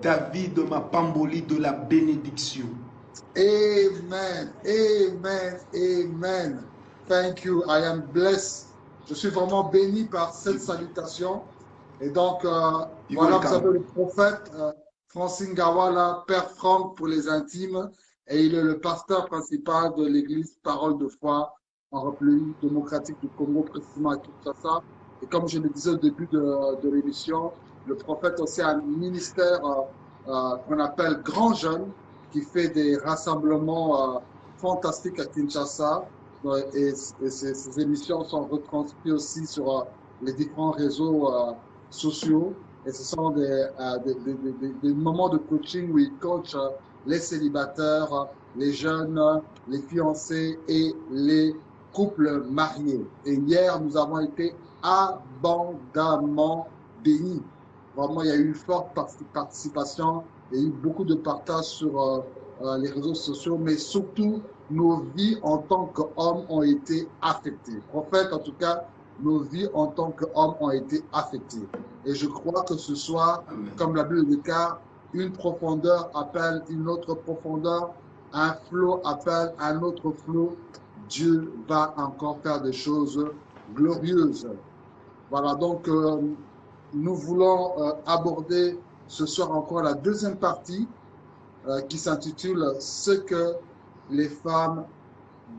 David Mapamboli de la bénédiction. Amen, amen, amen. Thank you, I am blessed. Je suis vraiment béni par cette salutation. Et donc, voilà, vous avez le prophète Francine Gawala, Père Franck pour les intimes, et il est le pasteur principal de l'église Parole de foi en République démocratique du Congo, précisément à Kinshasa. Et comme je le disais au début de l'émission, le prophète aussi a un ministère qu'on appelle Grand Jeune, qui fait des rassemblements fantastiques à Kinshasa. Et ces émissions sont retranscrites aussi sur les différents réseaux sociaux. Et ce sont des moments de coaching où ils coachent les célibataires, les jeunes, les fiancés et les couples mariés. Et hier, nous avons été abondamment bénis. Vraiment, il y a eu une forte participation. Il y a eu beaucoup de partages sur les réseaux sociaux, mais surtout, nos vies en tant qu'hommes ont été affectées. Prophète, en tout cas, nos vies en tant qu'hommes ont été affectées. Et je crois que ce soir, comme la Bible déclare, une profondeur appelle une autre profondeur, un flot appelle un autre flot. Dieu va encore faire des choses glorieuses. Voilà, donc nous voulons aborder ce soir encore la deuxième partie qui s'intitule « Ce que les femmes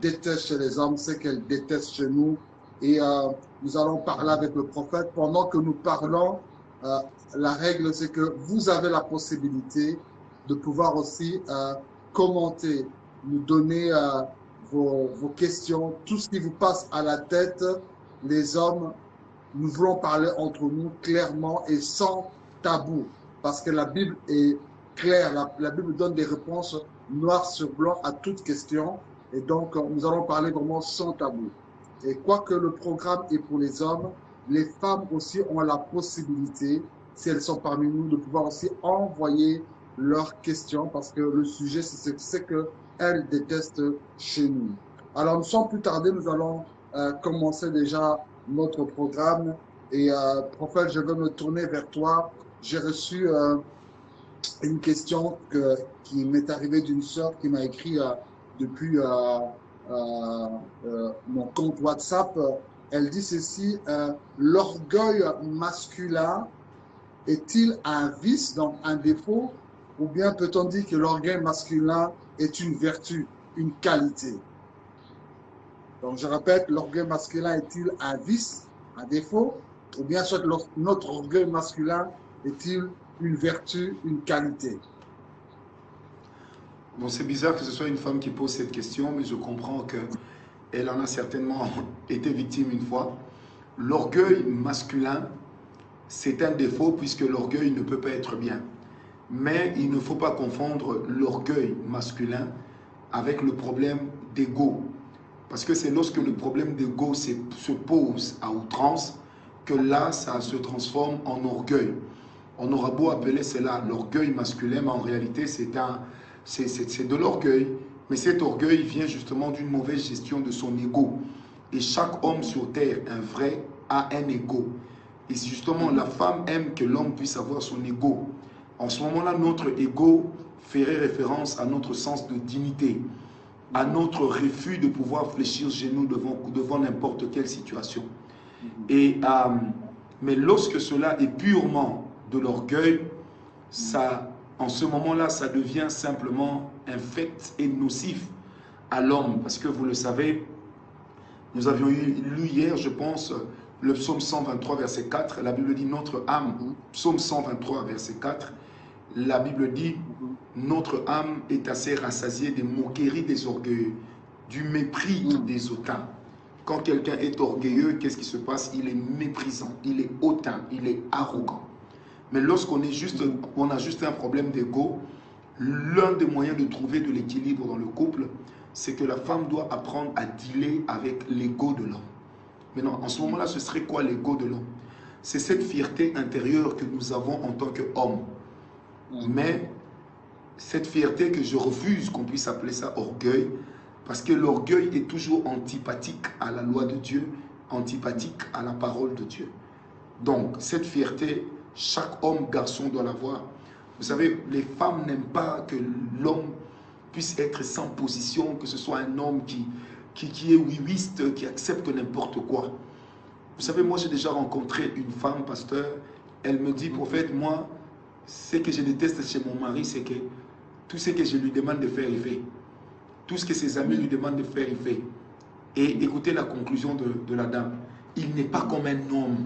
détestent chez les hommes, ce qu'elles détestent chez nous ». Et nous allons parler avec le prophète. Pendant que nous parlons, la règle, c'est que vous avez la possibilité de pouvoir aussi commenter, nous donner vos questions, tout ce qui vous passe à la tête. Les hommes, nous voulons parler entre nous clairement et sans tabou, parce que la Bible est claire, la Bible donne des réponses noires sur blanc à toute question, et donc nous allons parler vraiment sans tabou. Et quoique le programme est pour les hommes, les femmes aussi ont la possibilité, si elles sont parmi nous, de pouvoir aussi envoyer leurs questions, parce que le sujet, c'est ce qu'elles détestent chez nous. Alors, sans plus tarder, nous allons commencer déjà notre programme. Et prophète, je veux me tourner vers toi. J'ai reçu une question qui m'est arrivée d'une sœur qui m'a écrit depuis mon compte WhatsApp. Elle dit ceci, l'orgueil masculin est-il un vice, donc un défaut, ou bien peut-on dire que l'orgueil masculin est une vertu, une qualité? Donc je répète, l'orgueil masculin est-il un vice, un défaut, ou bien soit notre orgueil masculin est-il une vertu, une qualité? Bon, c'est bizarre que ce soit une femme qui pose cette question, mais je comprends qu'elle en a certainement été victime une fois. L'orgueil masculin, c'est un défaut puisque l'orgueil ne peut pas être bien. Mais il ne faut pas confondre l'orgueil masculin avec le problème d'ego. Parce que c'est lorsque le problème d'ego se pose à outrance que là, ça se transforme en orgueil. On aura beau appeler cela l'orgueil masculin, mais en réalité, c'est de l'orgueil. Mais cet orgueil vient justement d'une mauvaise gestion de son ego. Et chaque homme sur terre, un vrai, a un ego. Et justement, la femme aime que l'homme puisse avoir son ego. En ce moment-là, notre ego ferait référence à notre sens de dignité, à notre refus de pouvoir fléchir genoux devant n'importe quelle situation. Et, mais lorsque cela est purement de l'orgueil, en ce moment-là, ça devient simplement infect et nocif à l'homme. Parce que vous le savez, nous avions lu hier, je pense, le psaume 123, verset 4. La Bible dit notre âme, psaume 123, verset 4. La Bible dit notre âme est assez rassasiée des moqueries des orgueilleux, du mépris des hautains. Quand quelqu'un est orgueilleux, qu'est-ce qui se passe? Il est méprisant, il est hautain, il est arrogant. Mais lorsqu'on a juste un problème d'ego, l'un des moyens de trouver de l'équilibre dans le couple, c'est que la femme doit apprendre à dealer avec l'ego de l'homme. Maintenant, en ce moment-là, ce serait quoi l'ego de l'homme? C'est cette fierté intérieure que nous avons en tant qu'homme. Mais cette fierté que je refuse qu'on puisse appeler ça orgueil, parce que l'orgueil est toujours antipathique à la loi de Dieu, antipathique à la parole de Dieu. Donc, cette fierté, chaque homme, garçon doit l'avoir. Vous savez, les femmes n'aiment pas que l'homme puisse être sans position, que ce soit un homme qui est oui-wiste, qui accepte n'importe quoi. Vous savez, moi j'ai déjà rencontré une femme, pasteur, elle me dit, prophète, moi, ce que je déteste chez mon mari, c'est que tout ce que je lui demande de faire, il fait. Tout ce que ses amis lui demandent de faire, il fait. Et écoutez la conclusion de la dame. Il n'est pas comme un homme.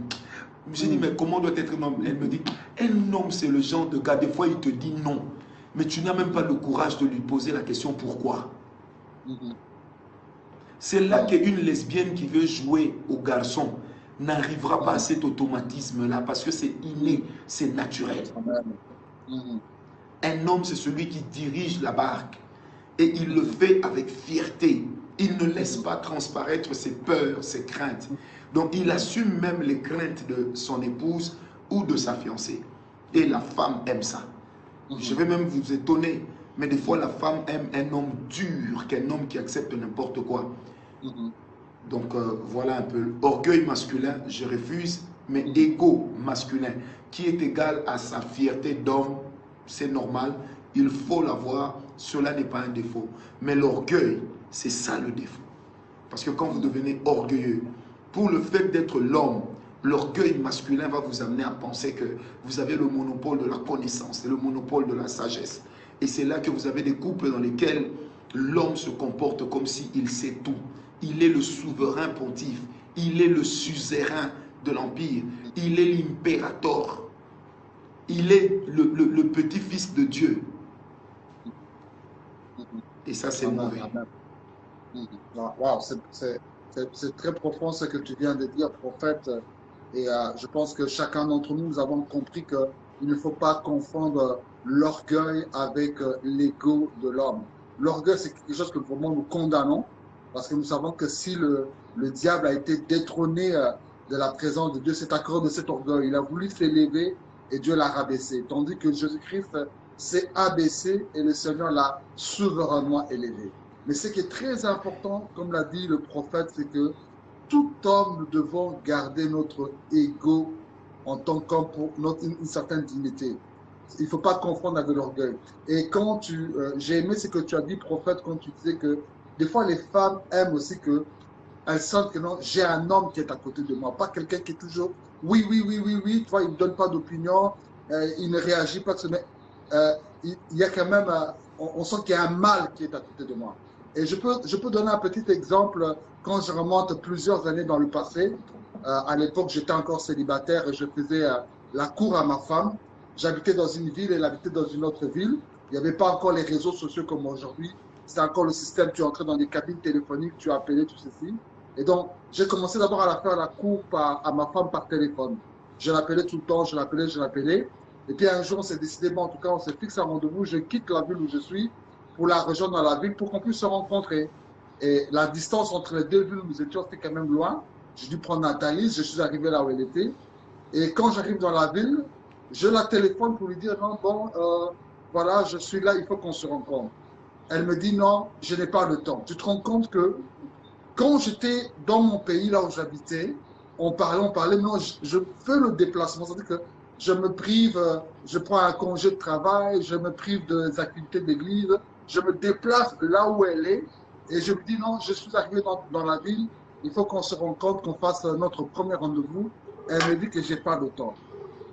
J'ai dit, mais comment doit être un homme? Elle me dit, un homme, c'est le genre de gars, des fois, il te dit non. Mais tu n'as même pas le courage de lui poser la question pourquoi. C'est là qu'une lesbienne qui veut jouer au garçon n'arrivera pas à cet automatisme-là parce que c'est inné, c'est naturel. Un homme, c'est celui qui dirige la barque et il le fait avec fierté. Il ne laisse pas transparaître ses peurs, ses craintes. Donc, il assume même les craintes de son épouse ou de sa fiancée. Et la femme aime ça. Je vais même vous étonner, mais des fois, la femme aime un homme dur qu'un homme qui accepte n'importe quoi. Donc, voilà un peu. Orgueil masculin, je refuse, mais ego masculin, qui est égal à sa fierté d'homme, c'est normal, il faut l'avoir, cela n'est pas un défaut. Mais l'orgueil, c'est ça le défaut. Parce que quand vous devenez orgueilleux, pour le fait d'être l'homme, l'orgueil masculin va vous amener à penser que vous avez le monopole de la connaissance et le monopole de la sagesse. Et c'est là que vous avez des couples dans lesquels l'homme se comporte comme s'il sait tout. Il est le souverain pontife, il est le suzerain de l'empire, il est l'impérator, il est le petit-fils de Dieu. Et ça, c'est mauvais. Wow, c'est très profond ce que tu viens de dire, prophète. Et je pense que chacun d'entre nous, nous avons compris qu'il ne faut pas confondre l'orgueil avec l'ego de l'homme. L'orgueil, c'est quelque chose que vraiment nous condamnons, parce que nous savons que si le diable a été détrôné de la présence de Dieu, c'est à cause de cet orgueil. Il a voulu s'élever et Dieu l'a rabaissé. Tandis que Jésus-Christ s'est abaissé et le Seigneur l'a souverainement élevé. Mais ce qui est très important, comme l'a dit le prophète, c'est que tout homme, nous devons garder notre ego en tant qu'homme pour une certaine dignité. Il ne faut pas confondre avec l'orgueil. Et quand j'ai aimé ce que tu as dit, prophète, quand tu disais que des fois les femmes aiment aussi qu'elles sentent que non, j'ai un homme qui est à côté de moi, pas quelqu'un qui est toujours oui, oui, oui, oui, oui, tu vois, il ne donne pas d'opinion, il ne réagit pas, mais il y a quand même, on sent qu'il y a un mal qui est à côté de moi. Et je peux donner un petit exemple quand je remonte plusieurs années dans le passé. À l'époque, j'étais encore célibataire et je faisais la cour à ma femme. J'habitais dans une ville, elle habitait dans une autre ville. Il n'y avait pas encore les réseaux sociaux comme aujourd'hui. C'était encore le système, tu entrais dans les cabines téléphoniques, tu appelais, tout ceci. Et donc, j'ai commencé d'abord à faire la cour à ma femme par téléphone. Je l'appelais tout le temps, je l'appelais. Et puis un jour, on s'est décidé, bon, en tout cas, on s'est fixé un rendez-vous. Je quitte la ville où je suis pour la rejoindre dans la ville pour qu'on puisse se rencontrer. Et la distance entre les deux villes où nous étions, c'était quand même loin. J'ai dû prendre Nathalie, je suis arrivé là où elle était. Et quand j'arrive dans la ville, je la téléphone pour lui dire, non, bon, voilà, je suis là, il faut qu'on se rencontre. Elle me dit, non, je n'ai pas le temps. Tu te rends compte que quand j'étais dans mon pays, là où j'habitais, on parlait, non, je fais le déplacement. C'est-à-dire que je me prive, je prends un congé de travail, je me prive des activités d'église, je me déplace là où elle est et je me dis non, je suis arrivé dans la ville, il faut qu'on se rencontre, qu'on fasse notre premier rendez-vous. Elle me dit que je n'ai pas le temps.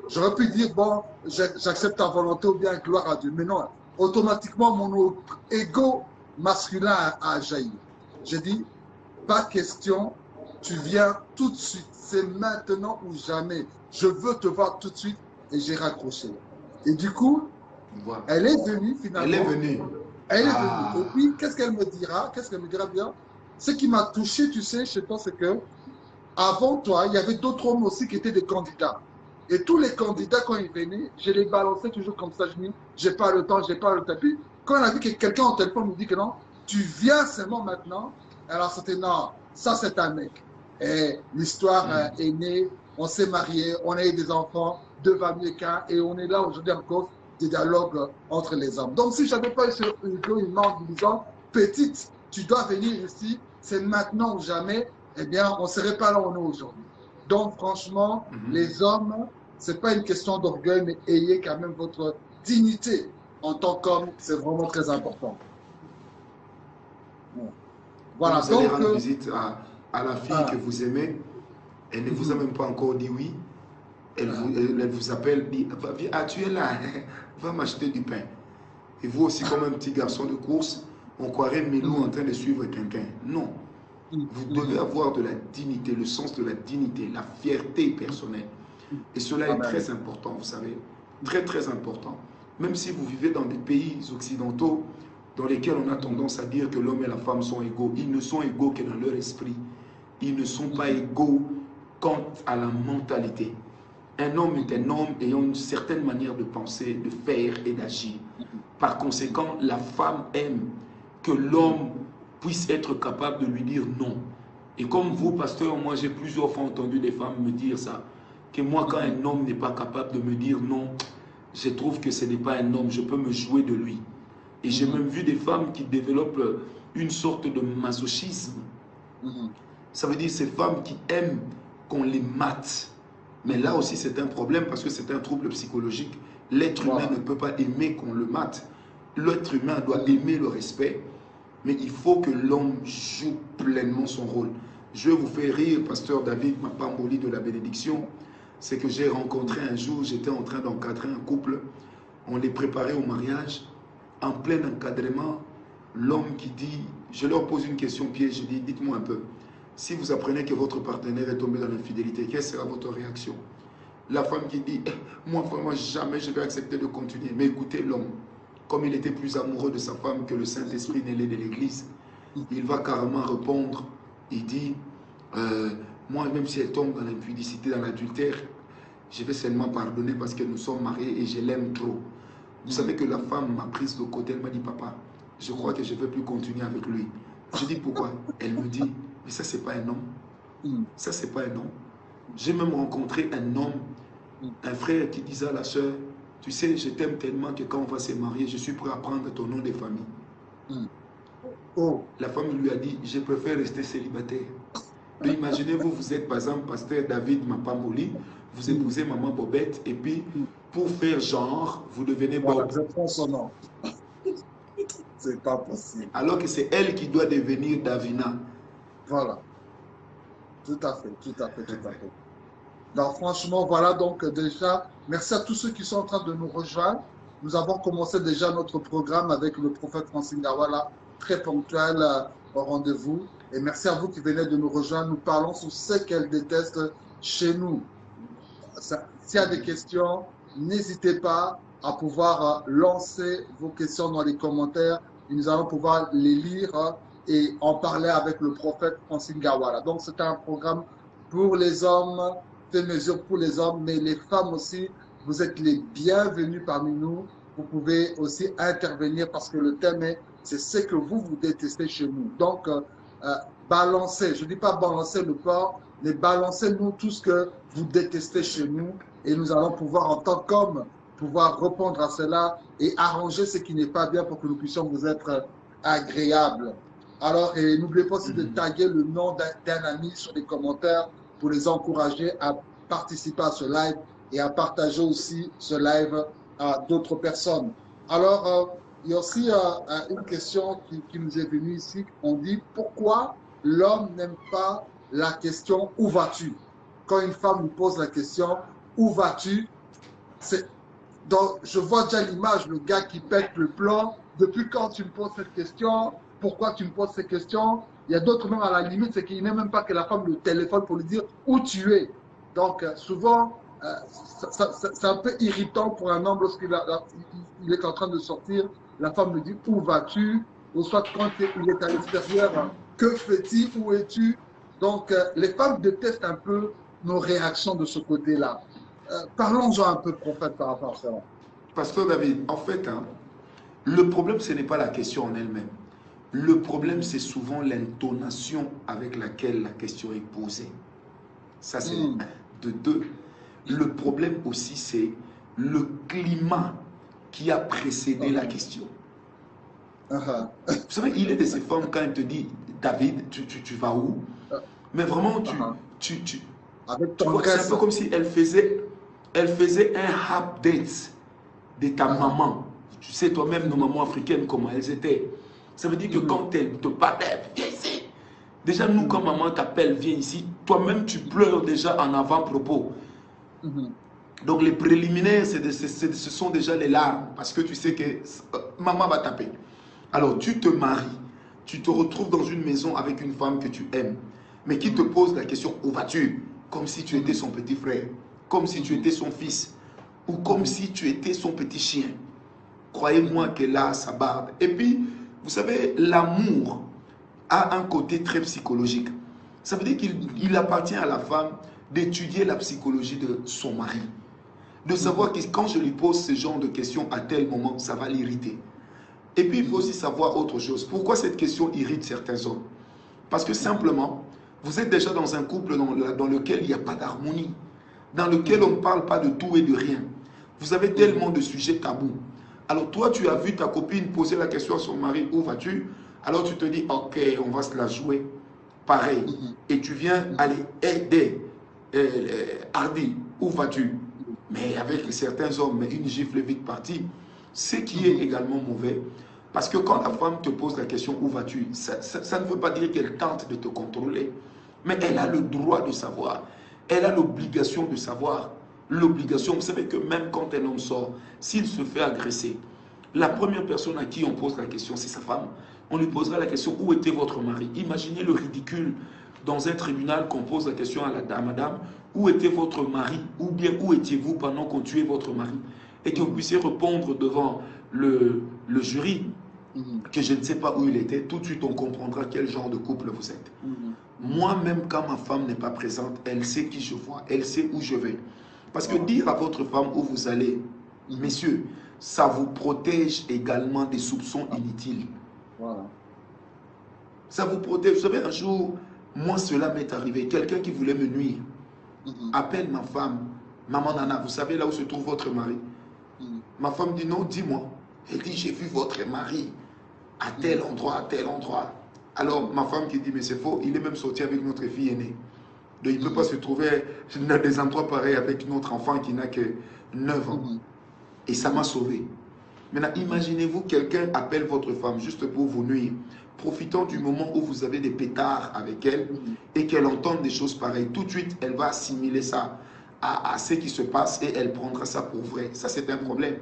J'aurais pu dire, bon, j'accepte ta volonté ou bien gloire à Dieu. Mais non, automatiquement, mon ego masculin a jailli. J'ai dit, pas question, tu viens tout de suite. C'est maintenant ou jamais. Je veux te voir tout de suite. Et j'ai raccroché. Et du coup, voilà. Elle est venue finalement. Elle est venue. Elle est venue. Et puis, qu'est-ce qu'elle me dira? Qu'est-ce qu'elle me dira bien? Ce qui m'a touché, tu sais, chez toi, c'est que avant toi, il y avait d'autres hommes aussi qui étaient des candidats. Et tous les candidats, quand ils venaient, je les balançais toujours comme ça. Je me dis, j'ai pas le temps, j'ai pas le temps. Puis, quand on a vu que quelqu'un au téléphone me dit que non, tu viens seulement maintenant, alors c'était non, ça c'est un mec. Et l'histoire est née, on s'est mariés, on a eu des enfants, 2 familles qu'un, et on est là aujourd'hui en cause des dialogues entre les hommes. Donc si je n'avais pas eu une main en disant, petite, tu dois venir ici, c'est maintenant ou jamais, eh bien, on ne serait pas là où on est aujourd'hui. Donc franchement, les hommes, ce n'est pas une question d'orgueil, mais ayez quand même votre dignité en tant qu'homme, c'est vraiment très important. Voilà, Vous allez donc, rendre visite à la fille que ah, vous aimez, elle ne vous a mhm, même pas encore dit oui, ah, elle vous appelle, dit, ah, tu es là, va m'acheter du pain. Et vous aussi, comme un petit garçon de course, on croirait Milou en mhm, train de suivre quelqu'un. Non, mhm, vous devez mhm, avoir de la dignité, le sens de la dignité, la fierté personnelle. mhm. Et cela est Amen. très important, vous savez, très très important. Même si vous vivez dans des pays occidentaux dans lesquels on a Mhm, tendance à dire que l'homme et la femme sont égaux, ils ne sont égaux que dans leur esprit. Ils ne sont pas mhm, égaux quant à la mentalité. Un homme est mhm, un homme ayant une certaine manière de penser, de faire et d'agir. Par conséquent, la femme aime que l'homme puisse être capable de lui dire non. Et comme vous, mhm, pasteur, moi j'ai plusieurs fois entendu des femmes me dire ça, que moi quand mhm, un homme n'est pas capable de me dire non, je trouve que ce n'est pas un homme, je peux me jouer de lui. Et j'ai mhm, même vu des femmes qui développent une sorte de masochisme. mhm. Ça veut dire ces femmes qui aiment qu'on les mate. Mais là Mhm. aussi c'est un problème parce que c'est un trouble psychologique. L'être humain ne Voilà. peut pas aimer qu'on le mate. L'être humain doit Mhm. aimer le respect, mais il faut que l'homme joue pleinement son rôle. Je vais vous faire rire, pasteur David Mapamboli de la bénédiction. C'est que j'ai rencontré un jour, j'étais en train d'encadrer un couple. On les préparait au mariage. En plein encadrement, l'homme qui dit, je leur pose une question piège, je dis, dites-moi un peu, si vous apprenez que votre partenaire est tombé dans l'infidélité, quelle sera votre réaction? La femme qui dit, moi vraiment jamais je vais accepter de continuer. Mais écoutez l'homme, comme il était plus amoureux de sa femme que le Saint-Esprit n'est l'est de l'Église, il va carrément répondre, il dit, euh, moi même si elle tombe dans l'impudicité, dans l'adultère, je vais seulement pardonner parce que nous sommes mariés et je l'aime trop. Vous savez Mhm. que la femme m'a prise de côté, elle m'a dit, papa, je crois que je ne vais plus continuer avec lui. Je dis, pourquoi? Elle me dit, mais ça, c'est pas un homme. Mhm. Ça, c'est pas un homme. J'ai même rencontré un homme, Mhm. un frère qui disait à la soeur, tu sais, je t'aime tellement que quand on va se marier, je suis prêt à prendre ton nom de famille. Mhm. Oh. La femme lui a dit, je préfère rester célibataire. Donc imaginez-vous, vous êtes par exemple pasteur David Mapamboli, vous Mhm. épousez maman Bobette, et puis Mhm. pour faire genre, vous devenez Voilà, Bob. je prends son nom. C'est pas possible. Alors que c'est elle qui doit devenir Davina. Voilà, tout à fait, tout à fait, tout à fait. Donc, franchement, voilà, donc déjà, merci à tous ceux qui sont en train de nous rejoindre. Nous avons commencé déjà notre programme avec le prophète Francine Gawala, très ponctuel au rendez-vous. Et merci à vous qui venez de nous rejoindre. Nous parlons sur ce qu'elle déteste chez nous. S'il y a des questions, n'hésitez pas à pouvoir lancer vos questions dans les commentaires et nous allons pouvoir les lire et en parler avec le prophète Francine Gawala. Donc, c'est un programme pour les hommes, fait mesure pour les hommes, mais les femmes aussi, vous êtes les bienvenus parmi nous. Vous pouvez aussi intervenir parce que le thème est, c'est ce que vous détestez chez nous. Donc, balancez, je ne dis pas balancer le porc, mais balancez-nous tout ce que vous détestez chez nous et nous allons pouvoir, en tant qu'hommes, pouvoir répondre à cela et arranger ce qui n'est pas bien pour que nous puissions vous être agréables. Alors, n'oubliez pas aussi de taguer le nom d'un ami sur les commentaires pour les encourager à participer à ce live et à partager aussi ce live à d'autres personnes. Alors, il y a aussi une question qui nous est venue ici. On dit pourquoi l'homme n'aime pas la question où vas-tu? Quand une femme nous pose la question où vas-tu? Donc, je vois déjà l'image, le gars qui pète le plan. Depuis quand tu me poses cette question? Pourquoi tu me poses cette question? Il y a d'autres même à la limite, c'est qu'il n'aime même pas que la femme le téléphone pour lui dire où tu es. Donc, souvent, c'est un peu irritant pour un homme lorsqu'il il est en train de sortir. La femme lui dit où vas-tu? Ou soit quand il est à l'extérieur, que fais-tu? Où es-tu? Donc, les femmes détestent un peu nos réactions de ce côté-là. Parlons-en un peu, prophète, par rapport à ça. Pasteur David, en fait, hein, le problème, ce n'est pas la question en elle-même. Le problème, c'est souvent l'intonation avec laquelle la question est posée. Ça, c'est un. De deux, le problème aussi, c'est le climat qui a précédé la question. Vous savez, il est de ces femmes, quand elle te dit, David, tu vas où? Mais vraiment, Avec tu vois, c'est un tendresse. peu comme si elle faisait un update. de ta maman. Tu sais toi-même, nos mamans africaines, comment elles étaient. Ça veut dire que quand elles te battaient, viens ici. Déjà, nous, quand maman t'appelle, viens ici, toi-même, tu pleures déjà en avant-propos. Donc, les préliminaires, ce sont déjà les larmes, parce que tu sais que maman va taper. Alors, tu te maries, tu te retrouves dans une maison avec une femme que tu aimes, mais qui te pose la question, où vas-tu? Comme si tu étais son petit frère, comme si tu étais son fils, ou comme si tu étais son petit chien. Croyez-moi qu'elle a sa barbe. Et puis, vous savez, l'amour a un côté très psychologique. Ça veut dire qu'il appartient à la femme d'étudier la psychologie de son mari. De savoir que quand je lui pose ce genre de questions à tel moment, ça va l'irriter. Et puis, il faut aussi savoir autre chose. Pourquoi cette question irrite certains hommes? Parce que simplement, vous êtes déjà dans un couple dans lequel il n'y a pas d'harmonie, dans lequel on ne parle pas de tout et de rien. Vous avez tellement de sujets tabous. Alors toi, tu as vu ta copine poser la question à son mari, où vas-tu? Alors tu te dis, ok, on va se la jouer pareil. Et tu viens aller aider Hardy, où vas-tu? Mais avec certains hommes, une gifle vite partie. Ce qui est également mauvais, parce que quand la femme te pose la question, où vas-tu? Ça ne veut pas dire qu'elle tente de te contrôler, mais elle a le droit de savoir. Elle a l'obligation de savoir. L'obligation, vous savez que même quand un homme sort, s'il se fait agresser, la première personne à qui on pose la question, c'est sa femme. On lui posera la question, où était votre mari? Imaginez le ridicule dans un tribunal qu'on pose la question à madame, où était votre mari? Ou bien où étiez-vous pendant qu'on tuait votre mari? Et que vous puissiez répondre devant le jury que je ne sais pas où il était. Tout de suite, on comprendra quel genre de couple vous êtes. Moi-même, quand ma femme n'est pas présente, elle sait qui je vois, elle sait où je vais. Parce que dire à votre femme où vous allez, messieurs, ça vous protège également des soupçons inutiles. Voilà. Ça vous protège. Vous savez, un jour, moi, cela m'est arrivé. Quelqu'un qui voulait me nuire appelle ma femme, maman Nana, vous savez là où se trouve votre mari? Ma femme dit non, dis-moi. Elle dit, j'ai vu votre mari à tel endroit, à tel endroit. Alors, ma femme qui dit, mais c'est faux, il est même sorti avec notre fille aînée. Donc, il ne peut pas se trouver dans des endroits pareils avec notre enfant qui n'a que 9 ans. Et ça m'a sauvé. Maintenant, imaginez-vous, quelqu'un appelle votre femme juste pour vous nuire, profitant du moment où vous avez des pétards avec elle et qu'elle entende des choses pareilles. Tout de suite, elle va assimiler ça à ce qui se passe et elle prendra ça pour vrai. Ça, c'est un problème.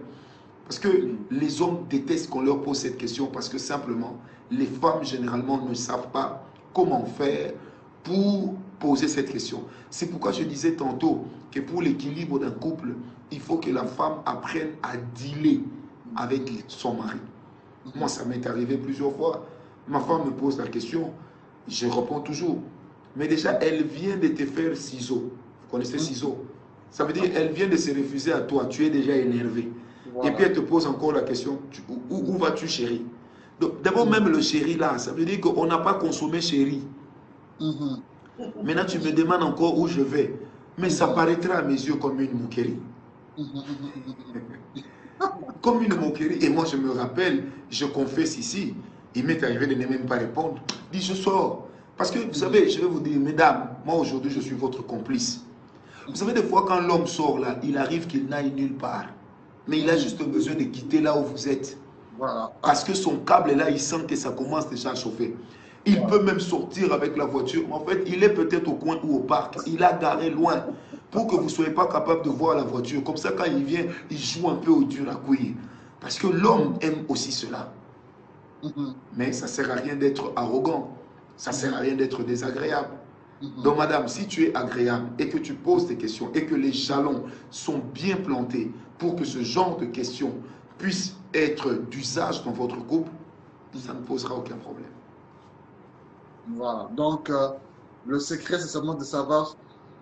Parce que les hommes détestent qu'on leur pose cette question parce que simplement, les femmes généralement ne savent pas comment faire pour poser cette question. C'est pourquoi je disais tantôt que pour l'équilibre d'un couple, il faut que la femme apprenne à dealer avec son mari. Moi, ça m'est arrivé plusieurs fois. Ma femme me pose la question, je réponds toujours. Mais déjà, elle vient de te faire ciseaux. Vous connaissez ciseaux? Ça veut dire elle vient de se refuser à toi. Tu es déjà énervé. Voilà. Et puis elle te pose encore la question, où vas-tu, chérie? D'abord, même le chéri là, ça veut dire qu'on n'a pas consommé chéri. Maintenant, tu me demandes encore où je vais. Mais ça paraîtra à mes yeux comme une moquerie. Comme une moquerie. Et moi, je me rappelle, je confesse ici, il m'est arrivé de ne même pas répondre. Je dis, je sors. Parce que, vous savez, je vais vous dire, mesdames, moi aujourd'hui, je suis votre complice. Vous savez, des fois, quand l'homme sort là, il arrive qu'il n'aille nulle part. Mais il a juste besoin de quitter là où vous êtes. Voilà. Parce que son câble là, il sent que ça commence déjà à chauffer. Il peut même sortir avec la voiture. En fait, il est peut-être au coin ou au parc. Il a garé loin pour que vous ne soyez pas capable de voir la voiture. Comme ça, quand il vient, il joue un peu au dur à couille. Parce que l'homme aime aussi cela. Mais ça ne sert à rien d'être arrogant. Ça ne sert à rien d'être désagréable. Donc, madame, si tu es agréable et que tu poses des questions et que les jalons sont bien plantés pour que ce genre de questions puisse être d'usage dans votre couple, ça ne posera aucun problème. Voilà. Donc, le secret, c'est seulement de savoir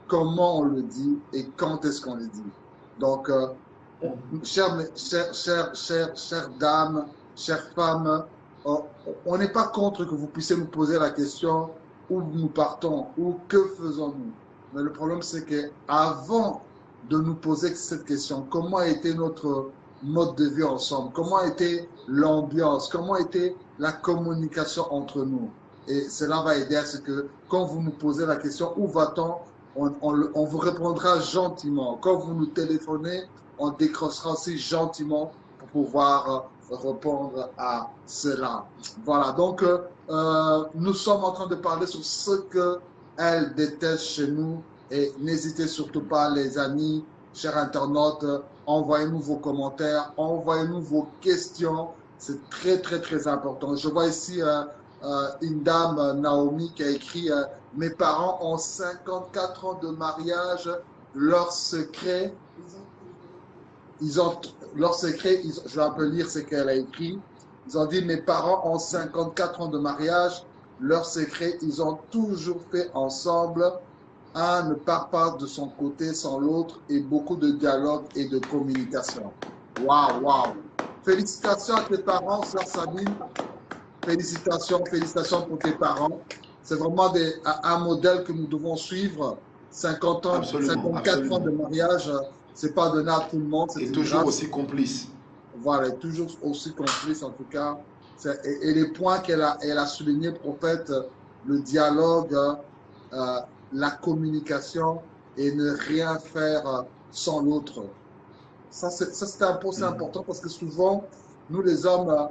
comment on le dit et quand est-ce qu'on le dit. Donc, chères dames, chères femmes, on n'est pas contre que vous puissiez nous poser la question où nous partons ou que faisons-nous. Mais le problème, c'est qu'avant de nous poser cette question, comment était notre mode de vie ensemble? Comment était l'ambiance? Comment était la communication entre nous? Et cela va aider à ce que quand vous nous posez la question où va-t-on, on vous répondra gentiment. Quand vous nous téléphonez, on décrochera aussi gentiment pour pouvoir répondre à cela. Voilà, donc nous sommes en train de parler sur ce qu'elle déteste chez nous et n'hésitez surtout pas les amis, chers internautes, envoyez-nous vos commentaires, envoyez-nous vos questions, c'est très très très important. Je vois ici une dame, Naomi, qui a écrit mes parents ont 54 ans de mariage, leur secret, je vais un peu lire ce qu'elle a écrit. Ils ont dit, mes parents ont 54 ans de mariage, leur secret, ils ont toujours fait ensemble. Un ne part pas de son côté sans l'autre et beaucoup de dialogue et de communication. Waouh, waouh. Félicitations à tes parents, sœur Sabine. Félicitations, félicitations pour tes parents. C'est vraiment un modèle que nous devons suivre. 50 ans, Absolument, 54 ans de mariage, c'est pas donné à tout le monde. Et toujours aussi complice. Voilà, toujours aussi complice en tout cas. Et les points qu'elle a soulignés, prophète, le dialogue, la communication et ne rien faire sans l'autre. Ça, c'est un point important parce que souvent, nous les hommes,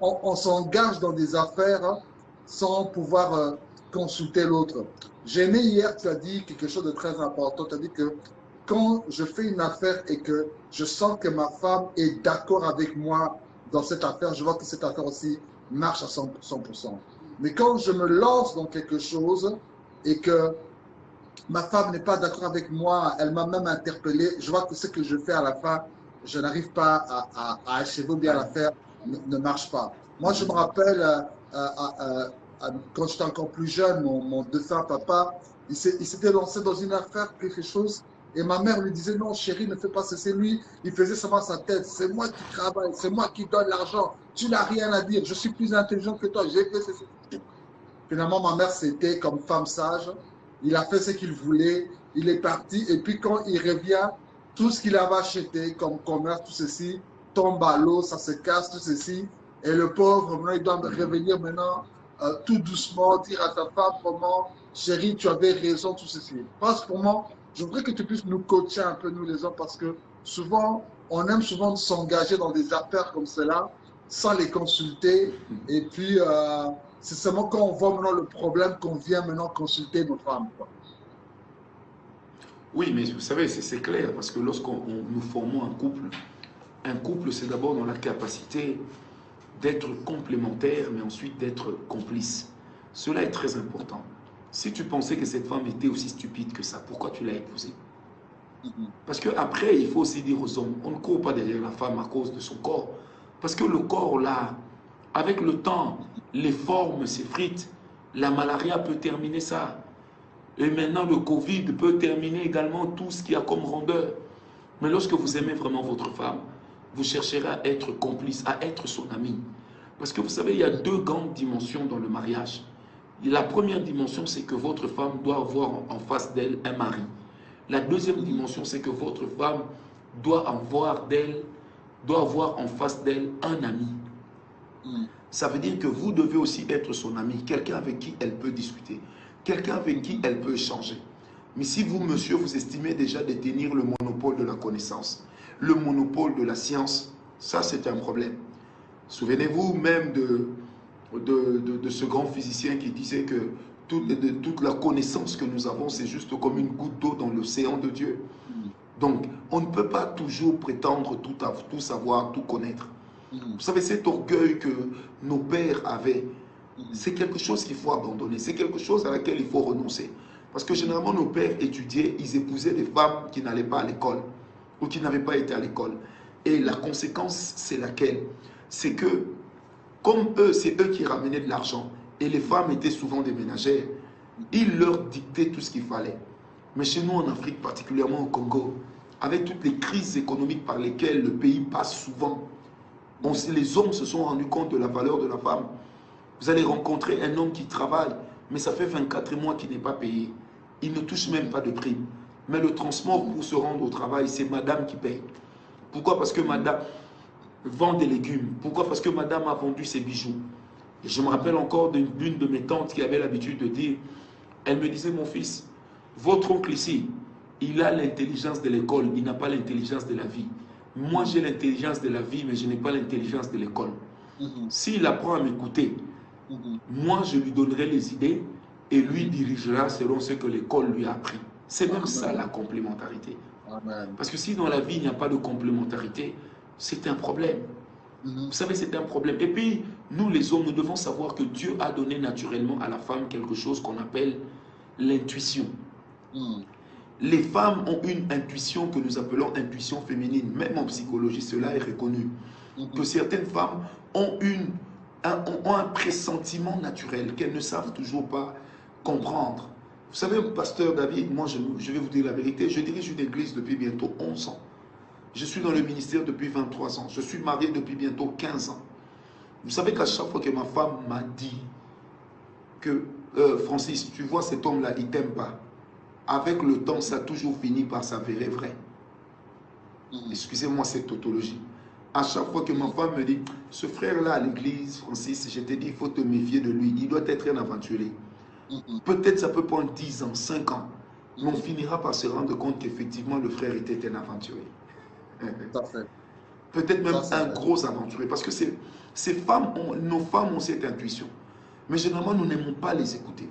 on s'engage dans des affaires sans pouvoir consulter l'autre. J'ai aimé hier, tu as dit quelque chose de très important. Tu as dit que quand je fais une affaire et que je sens que ma femme est d'accord avec moi dans cette affaire, je vois que cette affaire aussi marche à 100%. Mais quand je me lance dans quelque chose et que ma femme n'est pas d'accord avec moi, elle m'a même interpellé, je vois que ce que je fais à la fin, je n'arrive pas à achever bien l'affaire, ne marche pas. Moi, je me rappelle, quand j'étais encore plus jeune, mon défunt papa, il s'était lancé dans une affaire, quelque chose, et ma mère lui disait, non, chérie, ne fais pas ça, c'est lui. Il faisait seulement sa tête, c'est moi qui travaille, c'est moi qui donne l'argent, tu n'as rien à dire, je suis plus intelligent que toi, j'ai fait ceci. Finalement, ma mère, c'était comme femme sage. Il a fait ce qu'il voulait, il est parti. Et puis, quand il revient, tout ce qu'il avait acheté comme commerce, tout ceci, tombe à l'eau, ça se casse, tout ceci. Et le pauvre, maintenant, il doit revenir maintenant tout doucement, dire à ta femme comment, chérie, tu avais raison, tout ceci. Parce que pour moi, je voudrais que tu puisses nous coacher un peu, nous les hommes, parce que souvent, on aime souvent s'engager dans des affaires comme cela, sans les consulter. Et puis, c'est seulement quand on voit maintenant le problème qu'on vient maintenant consulter nos femmes. Quoi. Oui, mais vous savez, c'est clair, parce que lorsqu'on nous formons un couple, c'est d'abord dans la capacité d'être complémentaire, mais ensuite d'être complice. Cela est très important. Si tu pensais que cette femme était aussi stupide que ça, pourquoi tu l'as épousée? Parce qu'après, il faut aussi dire aux hommes, on ne court pas derrière la femme à cause de son corps. Parce que le corps, là, avec le temps, les formes s'effritent. La malaria peut terminer ça. Et maintenant, le Covid peut terminer également tout ce qu'il y a comme rondeur. Mais lorsque vous aimez vraiment votre femme, vous chercherez à être complice, à être son ami. Parce que vous savez, il y a deux grandes dimensions dans le mariage. La première dimension, c'est que votre femme doit avoir en face d'elle un mari. La deuxième dimension, c'est que votre femme doit avoir en face d'elle un ami. Ça veut dire que vous devez aussi être son ami, quelqu'un avec qui elle peut discuter, quelqu'un avec qui elle peut échanger. Mais si vous, monsieur, vous estimez déjà détenir le monopole de la connaissance, le monopole de la science, ça c'est un problème. Souvenez-vous même de ce grand physicien qui disait que toute la connaissance que nous avons, c'est juste comme une goutte d'eau dans l'océan de Dieu. Donc, on ne peut pas toujours prétendre tout savoir, tout connaître. Vous savez, cet orgueil que nos pères avaient, c'est quelque chose qu'il faut abandonner. C'est quelque chose à laquelle il faut renoncer. Parce que généralement, nos pères étudiaient, ils épousaient des femmes qui n'allaient pas à l'école ou qui n'avaient pas été à l'école. Et la conséquence, c'est laquelle? C'est que, comme eux, c'est eux qui ramenaient de l'argent, et les femmes étaient souvent des ménagères, ils leur dictaient tout ce qu'il fallait. Mais chez nous, en Afrique, particulièrement au Congo, avec toutes les crises économiques par lesquelles le pays passe souvent, les hommes se sont rendus compte de la valeur de la femme. Vous allez rencontrer un homme qui travaille, mais ça fait 24 mois qu'il n'est pas payé. Il ne touche même pas de prime. Mais le transport pour se rendre au travail, c'est madame qui paye. Pourquoi? Parce que madame vend des légumes. Pourquoi? Parce que madame a vendu ses bijoux. Et je me rappelle encore d'une de mes tantes qui avait l'habitude de dire, elle me disait, mon fils, votre oncle ici, il a l'intelligence de l'école, il n'a pas l'intelligence de la vie. Moi, j'ai l'intelligence de la vie, mais je n'ai pas l'intelligence de l'école. S'il apprend à m'écouter, moi, je lui donnerai les idées et lui dirigera selon ce que l'école lui a appris. C'est même ça la complémentarité. Amen. Parce que si dans la vie, il n'y a pas de complémentarité, c'est un problème. Vous savez, c'est un problème. Et puis, nous les hommes, nous devons savoir que Dieu a donné naturellement à la femme quelque chose qu'on appelle l'intuition. Les femmes ont une intuition que nous appelons intuition féminine. Même en psychologie, cela est reconnu. Que certaines femmes ont un pressentiment naturel qu'elles ne savent toujours pas comprendre. Vous savez, pasteur David, moi je vais vous dire la vérité, je dirige une église depuis bientôt 11 ans. Je suis dans le ministère depuis 23 ans. Je suis marié depuis bientôt 15 ans. Vous savez qu'à chaque fois que ma femme m'a dit que Francis, tu vois cet homme-là, il ne t'aime pas. Avec le temps, ça a toujours fini par s'avérer vrai. Excusez-moi cette tautologie. À chaque fois que ma femme me dit, ce frère-là à l'église, Francis, je t'ai dit, il faut te méfier de lui. Il doit être un aventurier. Peut-être ça peut prendre 10 ans, 5 ans. Mais on finira par se rendre compte qu'effectivement, le frère était un aventurier. Peut-être même un gros aventurier. Parce que ces femmes, nos femmes ont cette intuition. Mais généralement, nous n'aimons pas les écouter.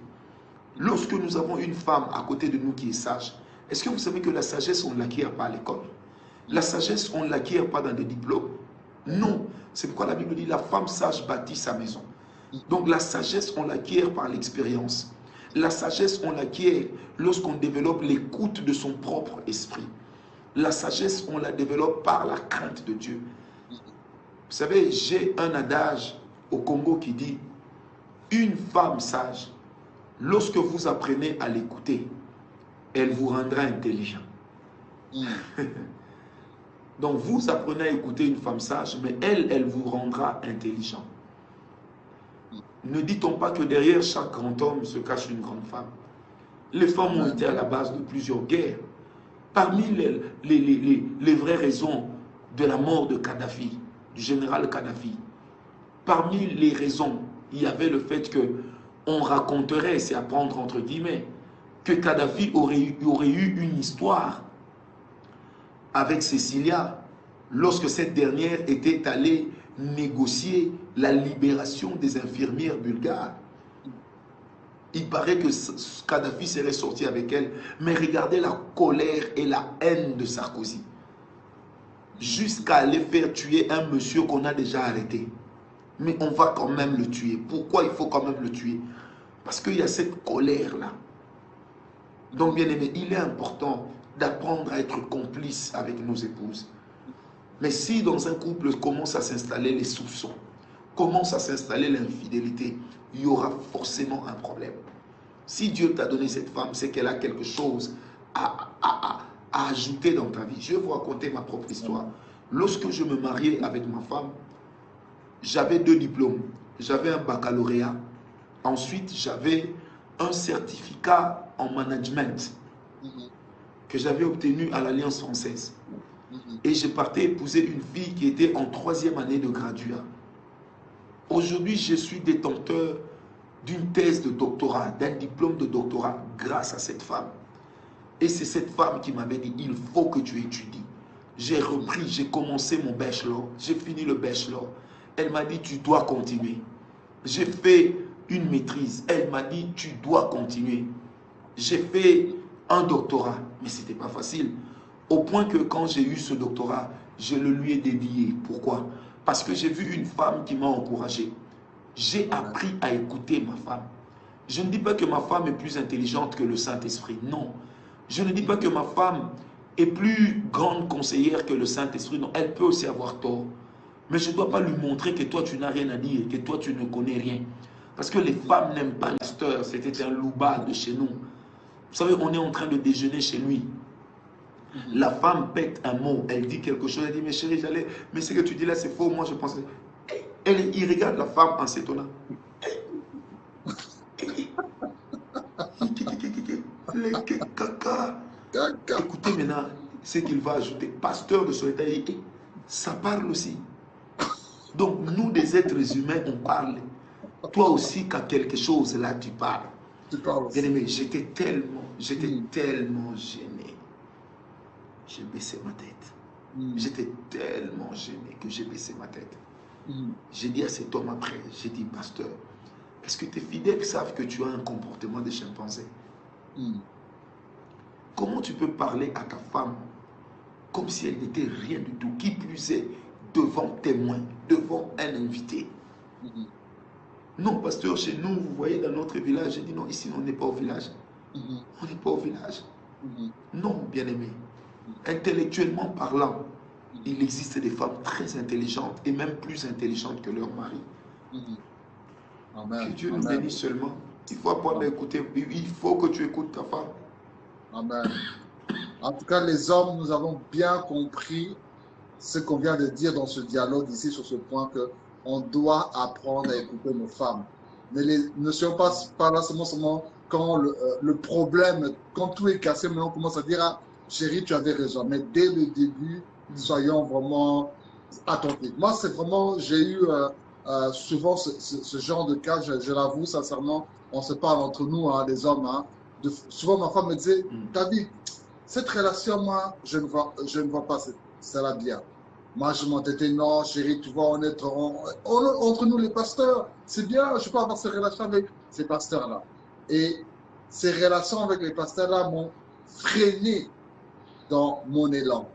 Lorsque nous avons une femme à côté de nous qui est sage, est-ce que vous savez que la sagesse, on ne l'acquiert pas à l'école? La sagesse, on ne l'acquiert pas dans des diplômes? Non. C'est pourquoi la Bible dit la femme sage bâtit sa maison. Donc la sagesse, on l'acquiert par l'expérience. La sagesse, on l'acquiert lorsqu'on développe l'écoute de son propre esprit. La sagesse, on la développe par la crainte de Dieu. Vous savez, j'ai un adage au Congo qui dit « Une femme sage, lorsque vous apprenez à l'écouter, elle vous rendra intelligent. » Donc vous apprenez à écouter une femme sage, mais elle vous rendra intelligent. Ne dit-on pas que derrière chaque grand homme se cache une grande femme? Les femmes ont été à la base de plusieurs guerres. Parmi les vraies raisons de la mort de Kadhafi, du général Kadhafi, parmi les raisons, il y avait le fait que on raconterait, c'est à prendre entre guillemets, que Kadhafi aurait eu une histoire avec Cecilia lorsque cette dernière était allée négocier la libération des infirmières bulgares. Il paraît que Kadhafi serait sorti avec elle, mais regardez la colère et la haine de Sarkozy. Jusqu'à aller faire tuer un monsieur qu'on a déjà arrêté. Mais on va quand même le tuer. Pourquoi il faut quand même le tuer? Parce qu'il y a cette colère-là. Donc, bien aimé, il est important d'apprendre à être complice avec nos épouses. Mais si dans un couple commence à s'installer les soupçons, commence à s'installer l'infidélité, il y aura forcément un problème. Si Dieu t'a donné cette femme, c'est qu'elle a quelque chose à ajouter dans ta vie. Je vais vous raconter ma propre histoire. Lorsque je me mariais avec ma femme, j'avais 2 diplômes. J'avais un baccalauréat. Ensuite, j'avais un certificat en management que j'avais obtenu à l'Alliance française. Et je partais épouser une fille qui était en 3e année de graduat. Aujourd'hui, je suis détenteur d'une thèse de doctorat, d'un diplôme de doctorat grâce à cette femme. Et c'est cette femme qui m'avait dit, il faut que tu étudies. J'ai repris, j'ai commencé mon bachelor, j'ai fini le bachelor. Elle m'a dit, tu dois continuer. J'ai fait une maîtrise. Elle m'a dit, tu dois continuer. J'ai fait un doctorat, mais ce n'était pas facile. Au point que quand j'ai eu ce doctorat, je le lui ai dédié. Pourquoi? Parce que j'ai vu une femme qui m'a encouragé. J'ai appris à écouter ma femme. Je ne dis pas que ma femme est plus intelligente que le Saint-Esprit. Non. Je ne dis pas que ma femme est plus grande conseillère que le Saint-Esprit. Non, elle peut aussi avoir tort. Mais je ne dois pas lui montrer que toi, tu n'as rien à dire, que toi, tu ne connais rien. Parce que les femmes n'aiment pas les pasteurs. C'était un louba de chez nous. Vous savez, on est en train de déjeuner chez lui. La femme pète un mot. Elle dit quelque chose. Elle dit, mais chérie, mais ce que tu dis là, c'est faux. Moi, je pense... Il regarde la femme en s'étonnant. Écoutez maintenant ce qu'il va ajouter. Pasteur de son état, ça parle aussi. Donc, nous, des êtres humains, on parle. Toi aussi, quand quelque chose là, tu parles. Tu parles aussi. Bien aimé, j'étais tellement gêné. j'ai baissé ma tête. Mm. J'étais tellement gêné que j'ai baissé ma tête. Mm. J'ai dit à cet homme après, j'ai dit, pasteur, est-ce que tes fidèles savent que tu as un comportement de chimpanzé? Mm. Comment tu peux parler à ta femme comme si elle n'était rien du tout, qui plus est, devant témoin, devant un invité? Mm. Non, pasteur, chez nous, vous voyez, dans notre village, j'ai dit non, ici, on n'est pas au village. Mm. On n'est pas au village. Mm. Non, bien-aimé. Intellectuellement parlant, il existe des femmes très intelligentes et même plus intelligentes que leur mari. Mm. Que Amen. Dieu nous Amen. bénisse seulement. Il faut apprendre à écouter. Il faut que tu écoutes ta femme. Amen. En tout cas, les hommes, nous avons bien compris ce qu'on vient de dire dans ce dialogue ici sur ce point que on doit apprendre à écouter nos femmes. Ne soyons pas là seulement quand le problème, quand tout est cassé, maintenant on commence à dire ah, chérie, tu avais raison. Mais dès le début, soyons vraiment attentifs. Moi, c'est vraiment, j'ai eu souvent ce genre de cas, je l'avoue sincèrement, on se parle entre nous, hein, les hommes. Hein, souvent, ma femme me disait, David, cette relation, moi, je ne vois pas cela bien. Moi, je m'entêtais, non, chérie, tu vois, entre nous, les pasteurs, c'est bien, je peux avoir ces relations avec ces pasteurs-là. Et ces relations avec les pasteurs-là m'ont freiné dans mon élan.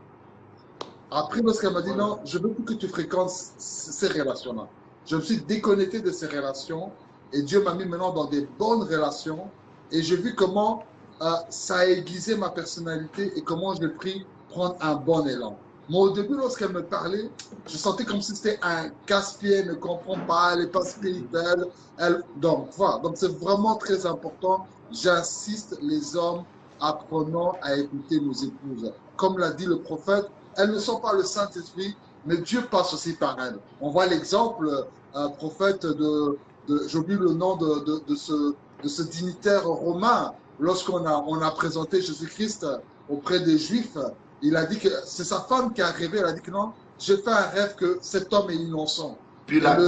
Après, lorsqu'elle m'a dit, non, je veux plus que tu fréquentes ces relations-là. Je me suis déconnecté de ces relations et Dieu m'a mis maintenant dans des bonnes relations et j'ai vu comment ça a aiguisé ma personnalité et comment j'ai pris prendre un bon élan. Mais au début, lorsqu'elle me parlait, je sentais comme si c'était un casse-pied, elle ne comprend pas, elle n'est pas spirituelle. Donc, voilà. Donc, c'est vraiment très important. J'insiste, les hommes, apprenons à écouter nos épouses. Comme l'a dit le prophète, elles ne sont pas le Saint-Esprit, mais Dieu passe aussi par elles. On voit l'exemple, prophète, j'oublie le nom de ce dignitaire romain. Lorsqu'on a présenté Jésus-Christ auprès des Juifs, il a dit que c'est sa femme qui a rêvé, elle a dit que non, j'ai fait un rêve que cet homme est innocent. Pilate.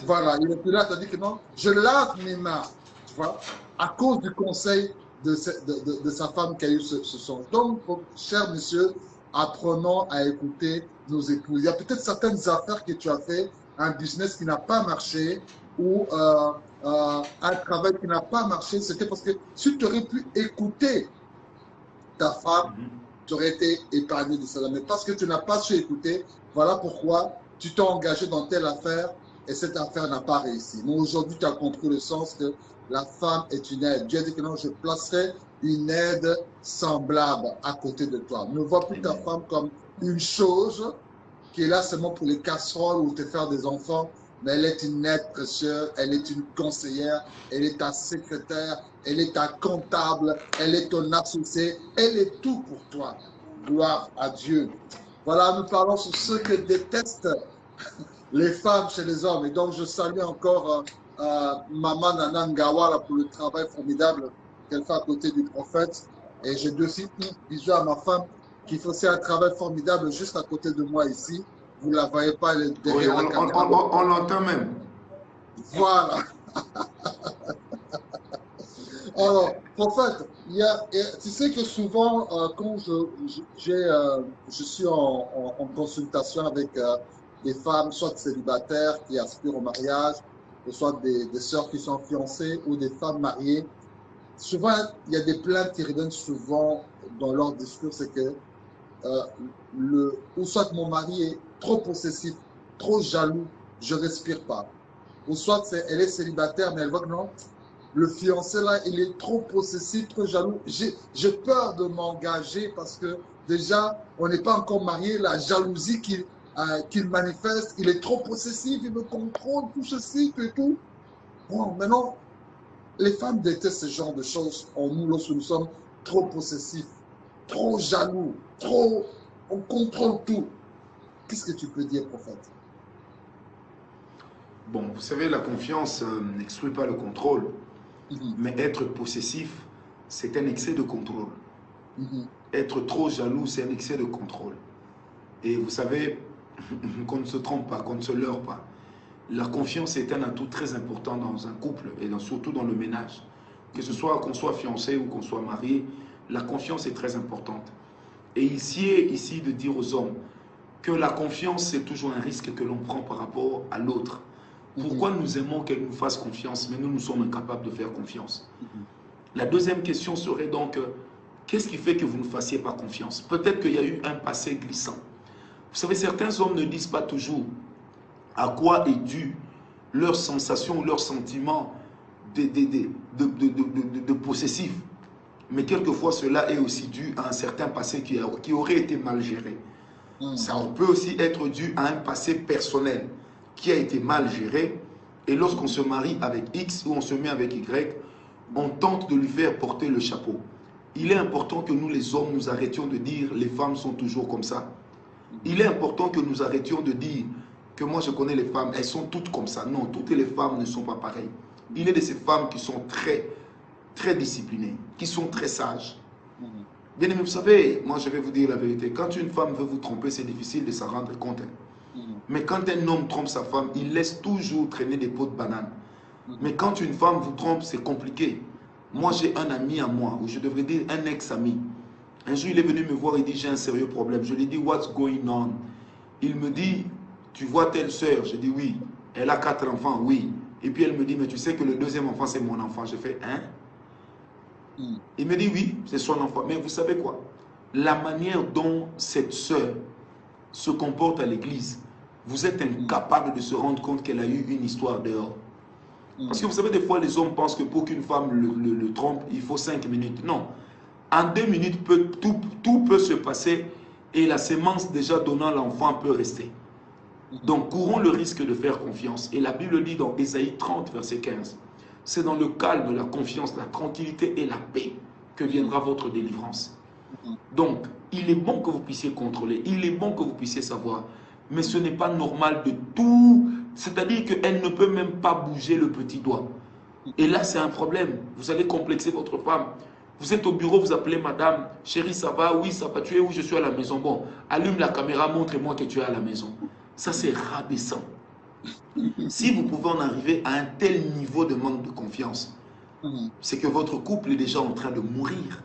Voilà, Pilate a dit que non, je lave mes mains, tu vois, à cause du conseil de sa femme qui a eu ce songe. Donc, cher monsieur, apprenons à écouter nos épouses. Il y a peut-être certaines affaires que tu as fait, un business qui n'a pas marché ou un travail qui n'a pas marché. C'était parce que si tu aurais pu écouter ta femme, tu aurais été épargné de cela. Mais parce que tu n'as pas su écouter, voilà pourquoi tu t'es engagé dans telle affaire et cette affaire n'a pas réussi. Mais aujourd'hui, tu as compris le sens que la femme est une aide. Dieu a dit que non, je placerai une aide semblable à côté de toi. Ne vois plus ta femme comme une chose qui est là seulement pour les casseroles ou te faire des enfants, mais elle est une aide précieuse, elle est une conseillère, elle est ta secrétaire, elle est ta comptable, elle est ton associé, elle est tout pour toi. Gloire à Dieu. Voilà, nous parlons sur ce que détestent les femmes chez les hommes. Et donc, je salue encore Maman Nana Ngawala pour le travail formidable qu'elle fait à côté du prophète. Et j'ai aussi un bisou à ma femme qui fait aussi un travail formidable juste à côté de moi ici. Vous ne la voyez pas, elle est derrière la caméra. On l'entend même. Voilà. Alors, prophète, tu sais que souvent, quand je suis en consultation avec des femmes, soit célibataires qui aspirent au mariage, ou soit des sœurs qui sont fiancées ou des femmes mariées, souvent, il y a des plaintes qui reviennent souvent dans leur discours, c'est que ou soit mon mari est trop possessif, trop jaloux, je ne respire pas. Ou soit elle est célibataire, mais elle voit que non, le fiancé là, il est trop possessif, trop jaloux. J'ai peur de m'engager parce que déjà, on n'est pas encore marié, la jalousie qu'il manifeste, il est trop possessif, il me contrôle, tout ceci, tout et tout. Bon, maintenant, les femmes détestent ce genre de choses en nous lorsque nous sommes trop possessifs, trop jaloux, on contrôle tout. Qu'est-ce que tu peux dire, prophète? Bon, vous savez, la confiance n'exclut pas le contrôle, mais être possessif, c'est un excès de contrôle. Être trop jaloux, c'est un excès de contrôle. Et vous savez, qu'on ne se trompe pas, qu'on ne se leurre pas. La confiance est un atout très important dans un couple et surtout dans le ménage. Que ce soit qu'on soit fiancé ou qu'on soit marié, la confiance est très importante. Et ici de dire aux hommes que la confiance, c'est toujours un risque que l'on prend par rapport à l'autre. Pourquoi nous aimons qu'elle nous fasse confiance, mais nous sommes incapables de faire confiance? La deuxième question serait donc, qu'est-ce qui fait que vous ne fassiez pas confiance? Peut-être qu'il y a eu un passé glissant. Vous savez, certains hommes ne disent pas toujours à quoi est dû leur sensation ou leur sentiment de possessif. Mais quelquefois, cela est aussi dû à un certain passé qui aurait été mal géré. Ça peut aussi être dû à un passé personnel qui a été mal géré. Et lorsqu'on se marie avec X ou on se met avec Y, on tente de lui faire porter le chapeau. Il est important que nous, les hommes, nous arrêtions de dire les femmes sont toujours comme ça. Il est important que nous arrêtions de dire que moi je connais les femmes, elles sont toutes comme ça. Non, toutes les femmes ne sont pas pareilles. Il y a de ces femmes qui sont très disciplinées, qui sont très sages. Bien aimé, vous savez, moi je vais vous dire la vérité. Quand une femme veut vous tromper, c'est difficile de s'en rendre compte. Mais quand un homme trompe sa femme, il laisse toujours traîner des pots de banane. Mais quand une femme vous trompe, c'est compliqué. Moi, j'ai un ami à moi, ou je devrais dire un ex-ami. Un jour, il est venu me voir, il dit, j'ai un sérieux problème. Je lui ai dit, what's going on? Il me dit, tu vois telle sœur? Je dis, oui. Elle a 4 enfants, oui. Et puis elle me dit, mais tu sais que le deuxième enfant, c'est mon enfant. Je fais, hein? Il me dit, oui, c'est son enfant. Mais vous savez quoi? La manière dont cette sœur se comporte à l'église, vous êtes incapable de se rendre compte qu'elle a eu une histoire dehors. Parce que vous savez, des fois, les hommes pensent que pour qu'une femme le trompe, il faut 5 minutes. Non. En 2 minutes, tout peut se passer et la sémence déjà donnant l'enfant peut rester. Donc, courons le risque de faire confiance. Et la Bible dit dans Ésaïe 30, verset 15, c'est dans le calme, la confiance, la tranquillité et la paix que viendra votre délivrance. Donc, il est bon que vous puissiez contrôler, il est bon que vous puissiez savoir, mais ce n'est pas normal de tout, c'est-à-dire qu'elle ne peut même pas bouger le petit doigt. Et là, c'est un problème. Vous allez complexer votre femme. Vous êtes au bureau, vous appelez madame, chérie, ça va? Oui, ça va. Tu es où? Je suis à la maison. Bon, allume la caméra, montre-moi que tu es à la maison. Ça, c'est rabaissant. Si vous pouvez en arriver à un tel niveau de manque de confiance, c'est que votre couple est déjà en train de mourir.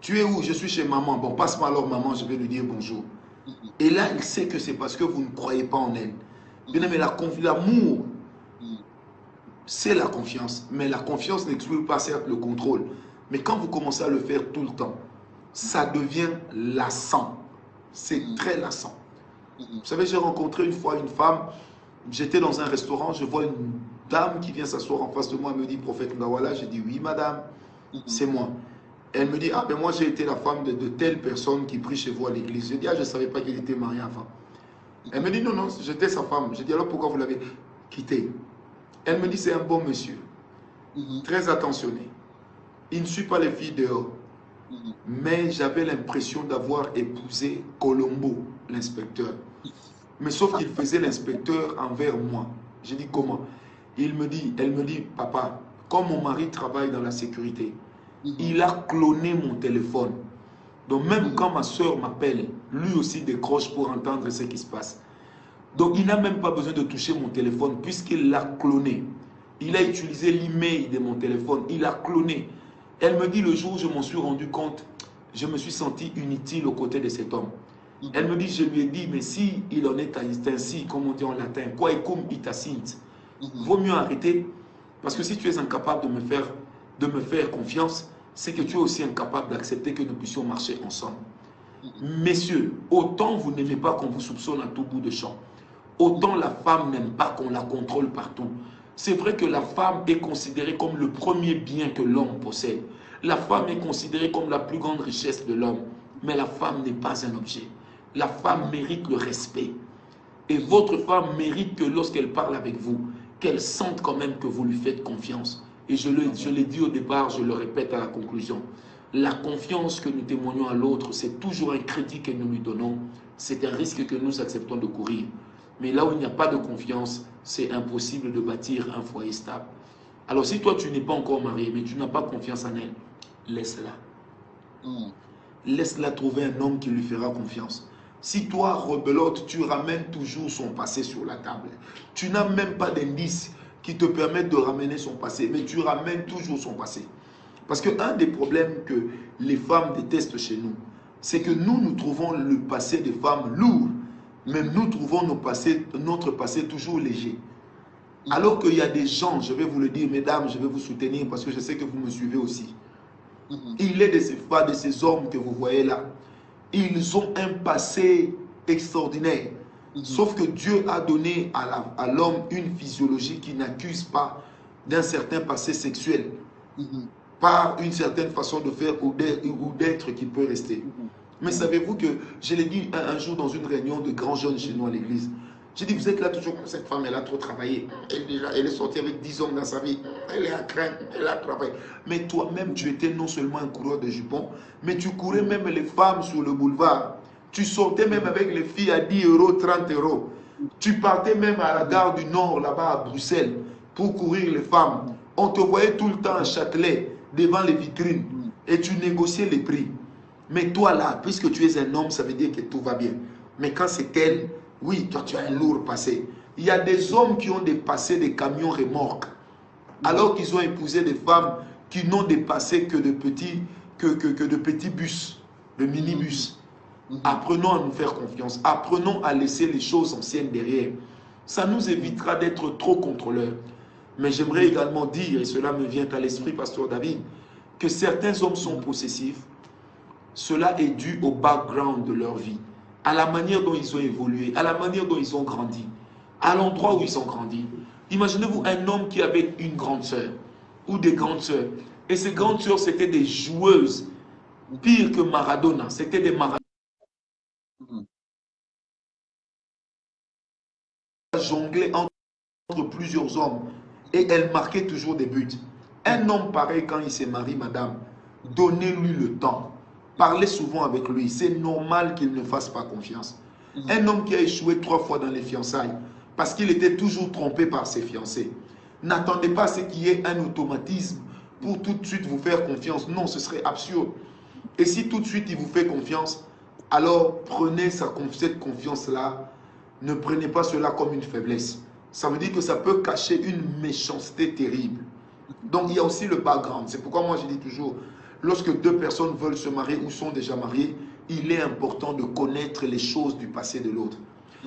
Tu es où? Je suis chez maman. Bon, passe-moi alors maman, je vais lui dire bonjour. Et là, il sait que c'est parce que vous ne croyez pas en elle. Bien aimé, l'amour, c'est la confiance. Mais la confiance n'exclut pas certes le contrôle. Mais quand vous commencez à le faire tout le temps, ça devient lassant. C'est très lassant. Vous savez, j'ai rencontré une fois une femme, j'étais dans un restaurant, je vois une dame qui vient s'asseoir en face de moi, elle me dit, prophète Ndawala, j'ai dit, oui madame, c'est moi. Elle me dit, ah ben moi j'ai été la femme de telle personne qui prie chez vous à l'église. J'ai dit, ah je ne savais pas qu'elle était mariée avant. Elle me dit, non, non, j'étais sa femme. J'ai dit, alors pourquoi vous l'avez quitté? Elle me dit, c'est un bon monsieur, très attentionné. Il ne suit pas les filles dehors. Mais j'avais l'impression d'avoir épousé Colombo, l'inspecteur. Mais sauf qu'il faisait l'inspecteur envers moi. J'ai dit, comment? Elle me dit, papa, comme mon mari travaille dans la sécurité, il a cloné mon téléphone. Donc même quand ma soeur m'appelle, lui aussi décroche pour entendre ce qui se passe. Donc il n'a même pas besoin de toucher mon téléphone puisqu'il l'a cloné. Il a utilisé l'email de mon téléphone, il a cloné. Elle me dit, le jour où je m'en suis rendu compte, je me suis senti inutile aux côtés de cet homme. Elle me dit, je lui ai dit, mais si il en est ainsi, comme on dit en latin, quaecum itacint, vaut mieux arrêter, parce que si tu es incapable de me faire confiance, c'est que tu es aussi incapable d'accepter que nous puissions marcher ensemble. Messieurs, autant vous n'aimez pas qu'on vous soupçonne à tout bout de champ, autant la femme n'aime pas qu'on la contrôle partout. C'est vrai que la femme est considérée comme le premier bien que l'homme possède. La femme est considérée comme la plus grande richesse de l'homme. Mais la femme n'est pas un objet. La femme mérite le respect. Et votre femme mérite que lorsqu'elle parle avec vous, qu'elle sente quand même que vous lui faites confiance. Et je l'ai dit au départ, je le répète à la conclusion. La confiance que nous témoignons à l'autre, c'est toujours un crédit que nous lui donnons. C'est un risque que nous acceptons de courir. Mais là où il n'y a pas de confiance, c'est impossible de bâtir un foyer stable. Alors si toi tu n'es pas encore marié, mais tu n'as pas confiance en elle, laisse-la. Laisse-la trouver un homme qui lui fera confiance. Si toi, rebelote, tu ramènes toujours son passé sur la table, tu n'as même pas d'indice qui te permettent de ramener son passé, mais tu ramènes toujours son passé. Parce qu'un des problèmes que les femmes détestent chez nous, c'est que nous trouvons le passé des femmes lourd, mais nous trouvons notre passé toujours léger. Alors qu'il y a des gens, je vais vous le dire, mesdames, je vais vous soutenir parce que je sais que vous me suivez aussi. Il est de ces femmes, de ces hommes que vous voyez là. Ils ont un passé extraordinaire. Sauf que Dieu a donné à l'homme une physiologie qui n'accuse pas d'un certain passé sexuel. Par une certaine façon de faire ou d'être qui peut rester. Mais savez-vous que, je l'ai dit un jour dans une réunion de grands jeunes chez nous à l'église, j'ai dit, vous êtes là toujours comme cette femme, elle a trop travaillé. Elle est sortie avec 10 hommes dans sa vie. Elle est à crainte, elle a travaillé. Mais toi-même, tu étais non seulement un coureur de jupons, mais tu courais même les femmes sur le boulevard. Tu sortais même avec les filles à 10 euros, 30 euros. Tu partais même à la gare du Nord, là-bas à Bruxelles, pour courir les femmes. On te voyait tout le temps à Châtelet, devant les vitrines, et tu négociais les prix. Mais toi là, puisque tu es un homme, ça veut dire que tout va bien. Mais quand c'est elle, oui, toi tu as un lourd passé. Il y a des hommes qui ont dépassé des camions remorques, alors qu'ils ont épousé des femmes qui n'ont dépassé que de petits bus, de minibus. Apprenons à nous faire confiance. Apprenons à laisser les choses anciennes derrière. Ça nous évitera d'être trop contrôleurs. Mais j'aimerais également dire, et cela me vient à l'esprit, Pasteur David, que certains hommes sont possessifs. Cela est dû au background de leur vie, à la manière dont ils ont évolué, à la manière dont ils ont grandi, à l'endroit où ils ont grandi. Imaginez-vous un homme qui avait une grande sœur ou des grandes sœurs. Et ces grandes sœurs, c'était des joueuses, pire que Maradona. C'était des Maradona jonglaient entre plusieurs hommes et elles marquaient toujours des buts. Un homme pareil, quand il se marie, madame, donnez-lui le temps. Parlez souvent avec lui. C'est normal qu'il ne fasse pas confiance. Un homme qui a échoué 3 fois dans les fiançailles parce qu'il était toujours trompé par ses fiancés. N'attendez pas à ce qu'il y ait un automatisme pour tout de suite vous faire confiance. Non, ce serait absurde. Et si tout de suite il vous fait confiance, alors prenez cette confiance-là. Ne prenez pas cela comme une faiblesse. Ça veut dire que ça peut cacher une méchanceté terrible. Donc il y a aussi le background. C'est pourquoi moi je dis toujours, lorsque 2 personnes veulent se marier ou sont déjà mariées, il est important de connaître les choses du passé de l'autre.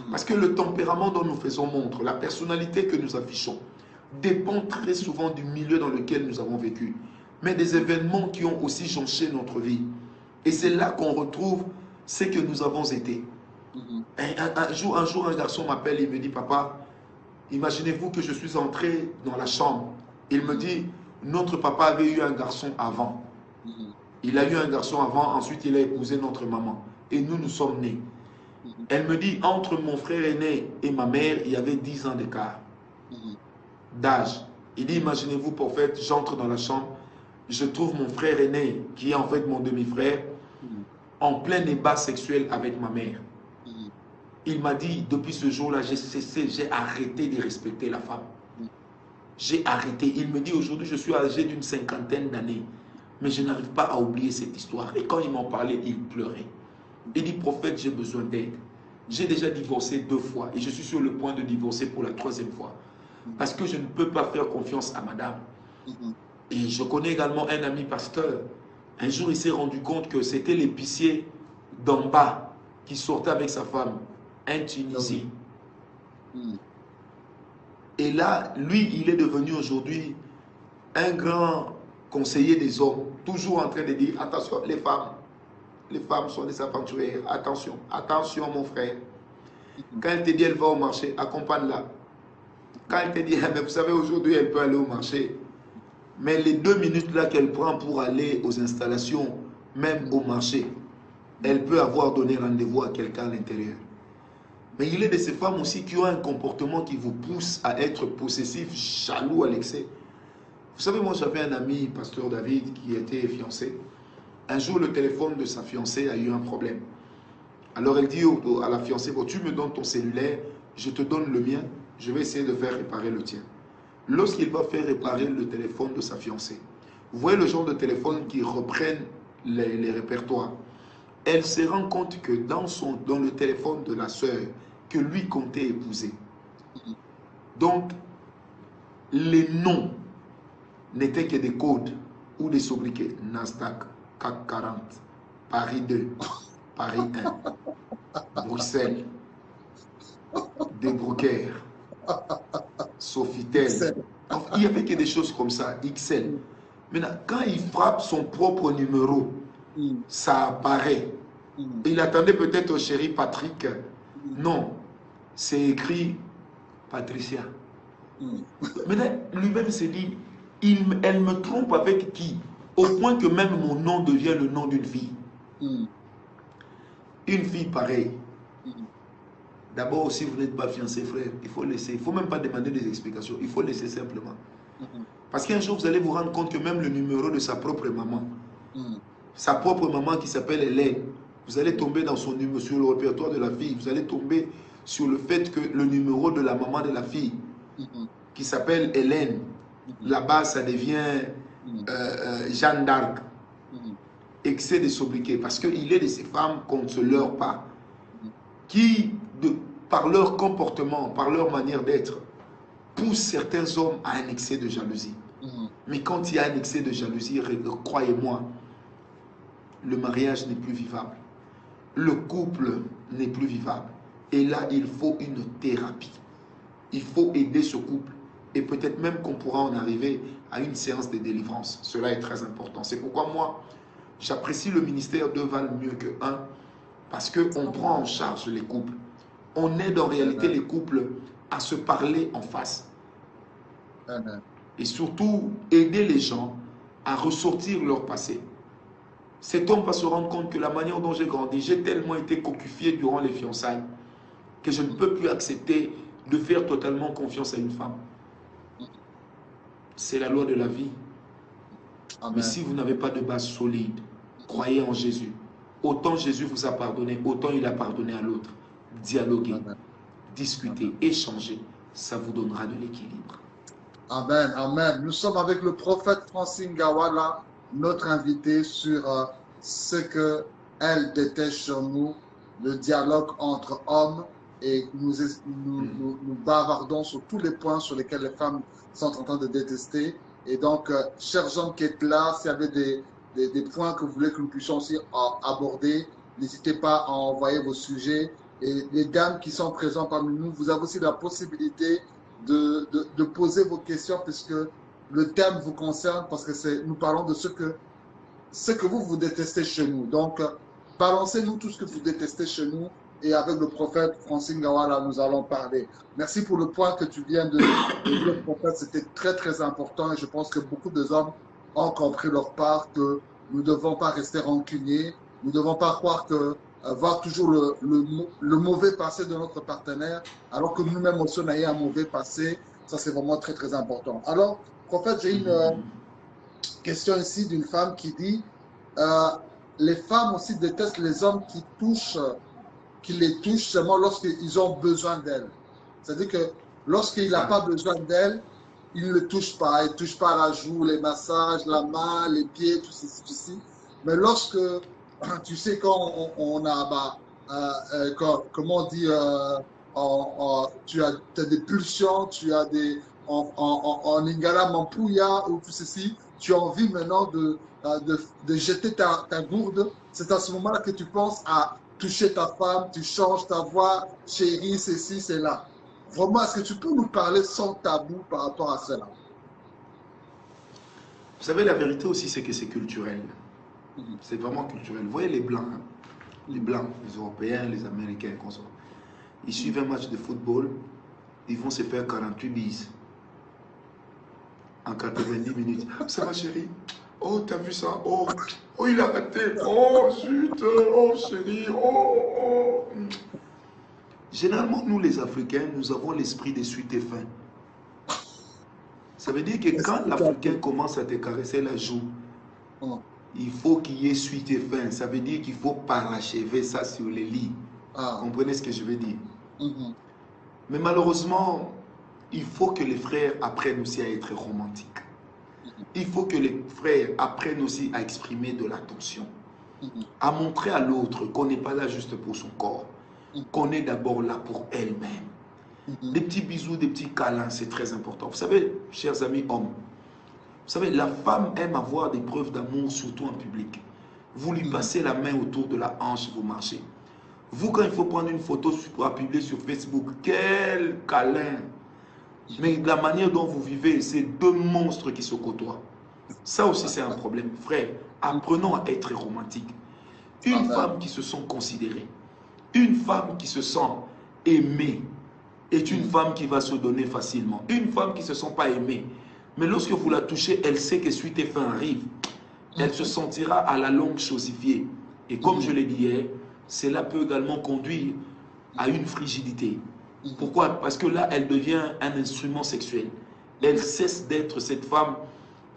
Parce que le tempérament dont nous faisons montre, la personnalité que nous affichons, dépend très souvent du milieu dans lequel nous avons vécu. Mais des événements qui ont aussi jonché notre vie. Et c'est là qu'on retrouve ce que nous avons été. Un jour, un garçon m'appelle et me dit, papa, imaginez-vous que je suis entré dans la chambre. Il me dit, notre papa avait eu un garçon avant. Il a eu un garçon avant, ensuite il a épousé notre maman. Et nous sommes nés. Elle me dit, entre mon frère aîné et ma mère, il y avait 10 ans d'écart d'âge. Il dit, imaginez-vous, pour fait, j'entre dans la chambre, je trouve mon frère aîné, qui est en fait mon demi-frère, en plein débat sexuel avec ma mère. Il m'a dit, depuis ce jour-là, j'ai cessé, j'ai arrêté de respecter la femme. J'ai arrêté. Il me dit, aujourd'hui, je suis âgé d'une 50aine d'années, mais je n'arrive pas à oublier cette histoire. Et quand il m'en parlait, il pleurait. Il dit, prophète, j'ai besoin d'aide. J'ai déjà divorcé 2 fois et je suis sur le point de divorcer pour la 3e fois. Parce que je ne peux pas faire confiance à madame. Et je connais également un ami pasteur. Un jour, il s'est rendu compte que c'était l'épicier d'en bas qui sortait avec sa femme, un Tunisien. Et là, lui, il est devenu aujourd'hui un grand conseiller des hommes, toujours en train de dire, attention, les femmes sont des aventurières, attention, attention mon frère. Quand elle te dit, elle va au marché, accompagne-la. Quand elle te dit, mais vous savez, aujourd'hui, elle peut aller au marché. Mais les 2 minutes là qu'elle prend pour aller aux installations, même au marché, elle peut avoir donné rendez-vous à quelqu'un à l'intérieur. Mais il est de ces femmes aussi qui ont un comportement qui vous pousse à être possessif, jaloux à l'excès. Vous savez, moi j'avais un ami, pasteur David, qui était fiancé. Un jour, le téléphone de sa fiancée a eu un problème. Alors elle dit à la fiancée, bon, tu me donnes ton cellulaire, je te donne le mien, je vais essayer de faire réparer le tien. Lorsqu'il va faire réparer le téléphone de sa fiancée, vous voyez le genre de téléphone qui reprennent les répertoires. Elle se rend compte que dans le téléphone de la sœur que lui comptait épouser, donc les noms n'étaient que des codes. ou des sobriquets. Nasdaq, CAC 40, Paris 2, Paris 1, Bruxelles, Desbrookers, Sofitel. XL. Enfin, il n'y avait que des choses comme ça, XL. Maintenant, quand il frappe son propre numéro, ça apparaît. Il attendait peut-être au chéri Patrick. Non, c'est écrit Patricia. Maintenant, lui-même s'est dit, elle me trompe avec qui? Au point que même mon nom devient le nom d'une fille. Une fille pareille. D'abord, si vous n'êtes pas fiancé, frère, il faut laisser. Il ne faut même pas demander des explications. Il faut laisser simplement. Parce qu'un jour, vous allez vous rendre compte que même le numéro de sa propre maman, sa propre maman qui s'appelle Hélène, vous allez tomber dans son numéro, sur le répertoire de la fille. Vous allez tomber sur le fait que le numéro de la maman de la fille, qui s'appelle Hélène, là-bas, ça devient Jeanne d'Arc. Excès de sobriquet. Parce qu'il est de ces femmes qu'on ne se leurre pas. Qui, par leur comportement, par leur manière d'être, poussent certains hommes à un excès de jalousie. Mais quand il y a un excès de jalousie, croyez-moi, le mariage n'est plus vivable. Le couple n'est plus vivable. Et là, il faut une thérapie. Il faut aider ce couple. Et peut-être même qu'on pourra en arriver à une séance de délivrance. Cela est très important. C'est pourquoi moi, j'apprécie le ministère de Val mieux que un. Parce qu'on prend en charge les couples. On aide en réalité les couples à se parler en face. Et surtout, aider les gens à ressortir leur passé. Cet homme va se rendre compte que la manière dont j'ai grandi, j'ai tellement été cocufié durant les fiançailles que je ne peux plus accepter de faire totalement confiance à une femme. C'est la loi de la vie. Amen. Mais si vous n'avez pas de base solide, croyez en Jésus. Autant Jésus vous a pardonné, autant il a pardonné à l'autre. Dialoguez, discutez, échangez, ça vous donnera de l'équilibre. Amen, amen. Nous sommes avec le prophète Francine Ngawala, notre invité sur ce qu'elle déteste sur nous, le dialogue entre hommes, et nous bavardons sur tous les points sur lesquels les femmes sont en train de détester. Et donc, chers hommes qui êtes là, s'il y avait des points que vous voulez que nous puissions aussi aborder, n'hésitez pas à envoyer vos sujets. Et les dames qui sont présentes parmi nous, vous avez aussi la possibilité de poser vos questions puisque le thème vous concerne, parce que nous parlons de ce que vous détestez chez nous. Donc, balancez-nous tout ce que vous détestez chez nous et avec le prophète Francine Ngawala, nous allons parler. Merci pour le point que tu viens de dire, prophète. C'était très, très important et je pense que beaucoup de hommes ont compris leur part que nous ne devons pas rester rancuniers, nous ne devons pas croire que voir toujours le mauvais passé de notre partenaire, alors que nous-mêmes aussi on a eu un mauvais passé. Ça, c'est vraiment très, très important. Alors, prophète, j'ai une question ici d'une femme qui dit les femmes aussi détestent les hommes qui les touchent seulement lorsqu'ils ont besoin d'elles. C'est-à-dire que lorsqu'il n'a pas besoin d'elles, il ne le touche pas. Il ne touche pas la joue, les massages, la main, les pieds, tout ceci. Mais lorsque, tu sais, quand on a, comment on dit, tu as des pulsions, tu as des, en lingala mampouya ou tout ceci, tu as envie maintenant de jeter ta gourde. C'est à ce moment-là que tu penses à toucher ta femme, tu changes ta voix, chérie, ceci, c'est là. Vraiment, est-ce que tu peux nous parler sans tabou par rapport à cela? Vous savez, la vérité aussi, c'est que c'est culturel. C'est vraiment culturel. Vous voyez les Blancs, hein? Les Blancs, les Européens, les Américains, comme ça. Ils suivent un match de football, ils vont se faire 48 bises en 90 minutes. Ça va, chérie? Oh, t'as vu ça? Oh, il a raté. Oh, zut. Oh, chérie. Oh. Généralement, nous, les Africains, nous avons l'esprit des suites et fins. Ça veut dire que quand l'Africain commence à te caresser la joue, il faut qu'il y ait suite et fin. Ça veut dire qu'il faut parachever ça sur les lits. Vous comprenez ce que je veux dire? Mais malheureusement, il faut que les frères apprennent aussi à être romantiques. Il faut que les frères apprennent aussi à exprimer de l'attention, à montrer à l'autre qu'on n'est pas là juste pour son corps, qu'on est d'abord là pour elle-même. Des petits bisous, des petits câlins, c'est très important. Vous savez, chers amis hommes, savez, la femme aime avoir des preuves d'amour, surtout en public. Vous lui passez la main autour de la hanche, vous marchez. Vous, quand il faut prendre une photo pour publier sur Facebook, quel câlin! Mais la manière dont vous vivez, c'est deux monstres qui se côtoient. Ça aussi, c'est un problème. Frère, apprenons à être romantique. Une femme qui se sent considérée, une femme qui se sent aimée, est une femme qui va se donner facilement. Une femme qui ne se sent pas aimée, mais lorsque vous la touchez, elle sait que suite et fin arrive. Elle se sentira à la longue chosifiée. Et comme je l'ai dit hier, cela peut également conduire à une frigidité. Pourquoi? Parce que là, elle devient un instrument sexuel. Elle cesse d'être cette femme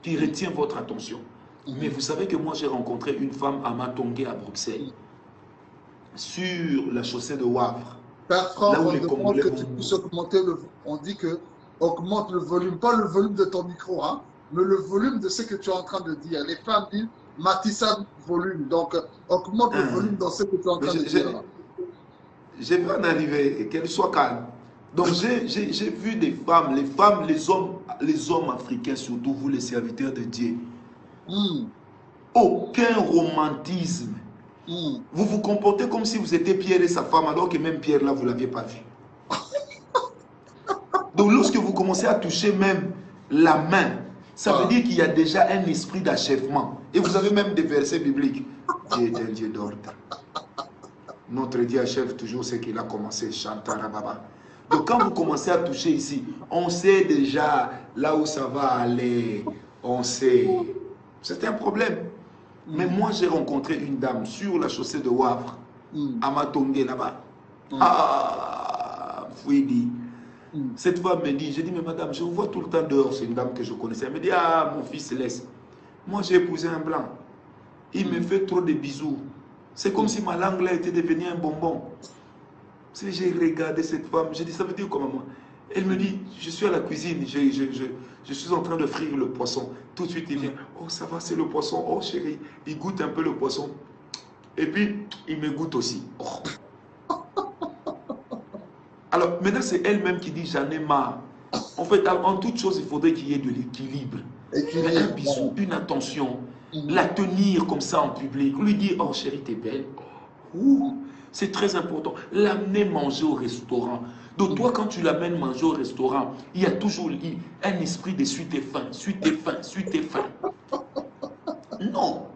qui retient votre attention. Mais vous savez que moi, j'ai rencontré une femme à Matongé à Bruxelles, sur la chaussée de Wavre. Père Franck, on demande que tu puisses augmenter on dit que augmente le volume, pas le volume de ton micro, hein, mais le volume de ce que tu es en train de dire. Les femmes disent Matissa volume, donc augmente le volume dans ce que tu es en train de dire. Je vais en arriver, qu'elle soit calme. Donc j'ai vu des femmes, les hommes africains, surtout vous les serviteurs de Dieu. Aucun romantisme. Vous vous comportez comme si vous étiez Pierre et sa femme, alors que même Pierre là, vous ne l'aviez pas vu. Donc lorsque vous commencez à toucher même la main, ça veut dire qu'il y a déjà un esprit d'achèvement. Et vous avez même des versets bibliques. Dieu est un Dieu d'ordre. Notre Dieu achève toujours ce qu'il a commencé. Chantarababa. Donc quand vous commencez à toucher ici, on sait déjà là où ça va aller. On sait. C'est un problème. Mais moi, j'ai rencontré une dame sur la chaussée de Wavre, à Matongé là-bas. Ah, Fouidi. Cette femme me dit, j'ai dit, mais madame, je vous vois tout le temps dehors. C'est une dame que je connaissais. Elle me dit, ah, mon fils laisse. Moi, j'ai épousé un blanc. Il me fait trop de bisous. C'est comme si ma langue là était devenue un bonbon. J'ai regardé cette femme, j'ai dit, ça veut dire comment moi? Elle me dit, je suis à la cuisine, je suis en train de frire le poisson. Tout de suite, il vient, oh ça va, c'est le poisson, oh chérie. Il goûte un peu le poisson. Et puis, il me goûte aussi. Oh. Alors, maintenant, c'est elle-même qui dit, j'en ai marre. En fait, en toute chose, il faudrait qu'il y ait de l'équilibre. Un bisou, une attention, la tenir comme ça en public, lui dire, oh chérie, t'es belle. C'est très important. L'amener manger au restaurant. Donc toi, quand tu l'amènes manger au restaurant, il y a toujours un esprit de suite et fin, suite et fin, suite et fin. Non.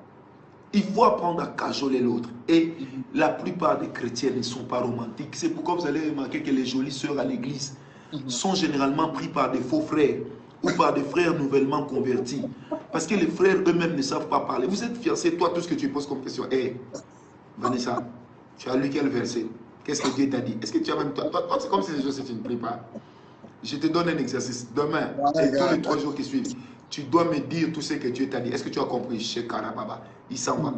Il faut apprendre à cajoler l'autre. Et la plupart des chrétiens ne sont pas romantiques. C'est pourquoi vous allez remarquer que les jolies sœurs à l'église sont généralement pris par des faux frères ou par des frères nouvellement convertis. Parce que les frères eux-mêmes ne savent pas parler. Vous êtes fiancé, toi, tout ce que tu poses comme question. Hé, Vanessa, tu as lu quel verset? Qu'est-ce que Dieu t'a dit? Est-ce que tu as même... Toi c'est comme si c'est une prépa. Je te donne un exercice. Demain, et tous les 3 jours qui suivent, tu dois me dire tout ce que Dieu t'a dit. Est-ce que tu as compris? Chez Karababa, il s'en va.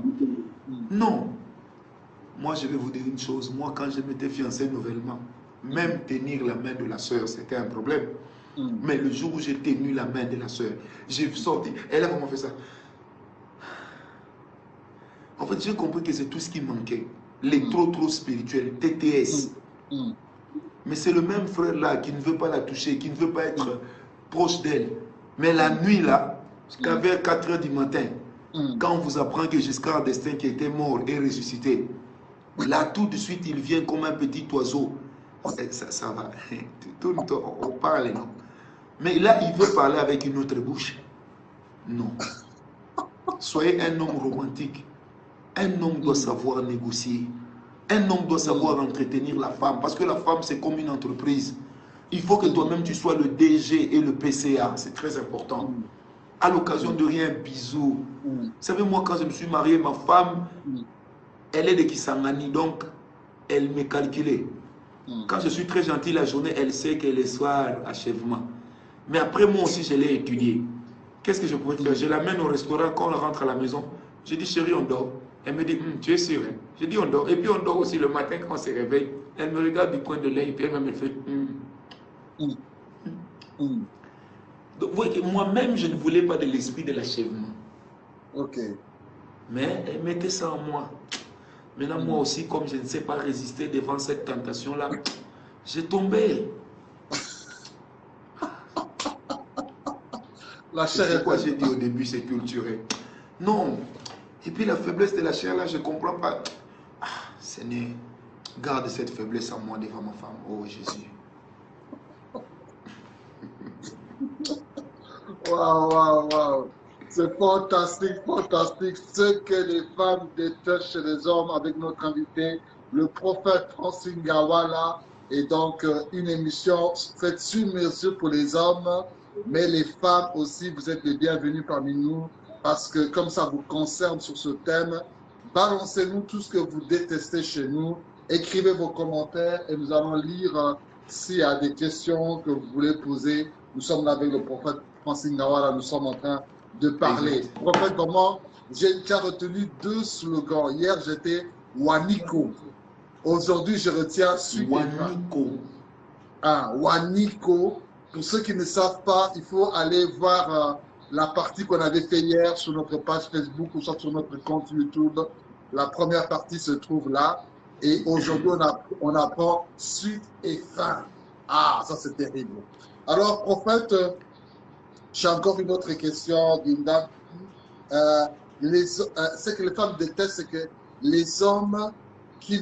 Non. Moi, je vais vous dire une chose. Moi, quand je m'étais fiancé nouvellement, même tenir la main de la sœur, c'était un problème. Mais le jour où j'ai tenu la main de la sœur, j'ai sorti. Elle a vraiment fait ça. En fait, j'ai compris que c'est tout ce qui manquait. Les trop spirituels, TTS. Mais c'est le même frère là qui ne veut pas la toucher, qui ne veut pas être proche d'elle. Mais la nuit là, jusqu'à vers 4 h du matin, quand on vous apprend que Giscard d'Estaing qui était mort est ressuscité, là tout de suite il vient comme un petit oiseau. Ça va. On parle, non? Mais là il veut parler avec une autre bouche. Non. Soyez un homme romantique. Un homme doit savoir négocier. Un homme doit savoir entretenir la femme. Parce que la femme, c'est comme une entreprise. Il faut que toi-même, tu sois le DG et le PCA. C'est très important. À l'occasion de rien, bisous. Vous savez, moi, quand je me suis marié, ma femme, elle est de Kisangani. Donc, elle me calculait. Quand je suis très gentil la journée, elle sait que le soir, achèvement. Mais après, moi aussi, je l'ai étudié. Qu'est-ce que je pouvais faire? Je l'amène au restaurant. Quand on rentre à la maison, je dis, chérie, on dort. Elle me dit, tu es sûr, hein? Je dis, on dort. Et puis on dort aussi le matin quand on se réveille. Elle me regarde du coin de l'œil et puis elle me fait, Donc, vous voyez que moi-même, je ne voulais pas de l'esprit de l'achèvement. Ok. Mais elle mettait ça en moi. Maintenant, moi aussi, comme je ne sais pas résister devant cette tentation-là, j'ai tombé. La chair C'est est pourquoi faible. j'ai dit au début, c'est culturel. Non. Et puis la faiblesse de la chair, là, je ne comprends pas. Ah, Seigneur, garde cette faiblesse en moi devant ma femme. Oh Jésus. Waouh, waouh, waouh. C'est fantastique, fantastique. Ce que les femmes détestent chez les hommes avec notre invité, le prophète Francine Gawala. Et donc, une émission faite sur mesure pour les hommes, mais les femmes aussi, vous êtes les bienvenus parmi nous parce que comme ça vous concerne sur ce thème, balancez-nous tout ce que vous détestez chez nous, écrivez vos commentaires et nous allons lire s'il y a des questions que vous voulez poser. Nous sommes là avec le prophète Francine Gawala, nous sommes en train de parler. Exact. Prophète, comment j'ai déjà retenu 2 slogans. Hier, j'étais Waniko. Aujourd'hui, je retiens Waniko. Waniko. Pour ceux qui ne savent pas, il faut aller voir la partie qu'on avait fait hier sur notre page Facebook ou soit sur notre compte YouTube. La première partie se trouve là. Et aujourd'hui, on apprend suite et fin. Ah, ça c'est terrible. Alors, prophète, j'ai encore une autre question d'une dame. Ce que les femmes détestent, c'est que les hommes qui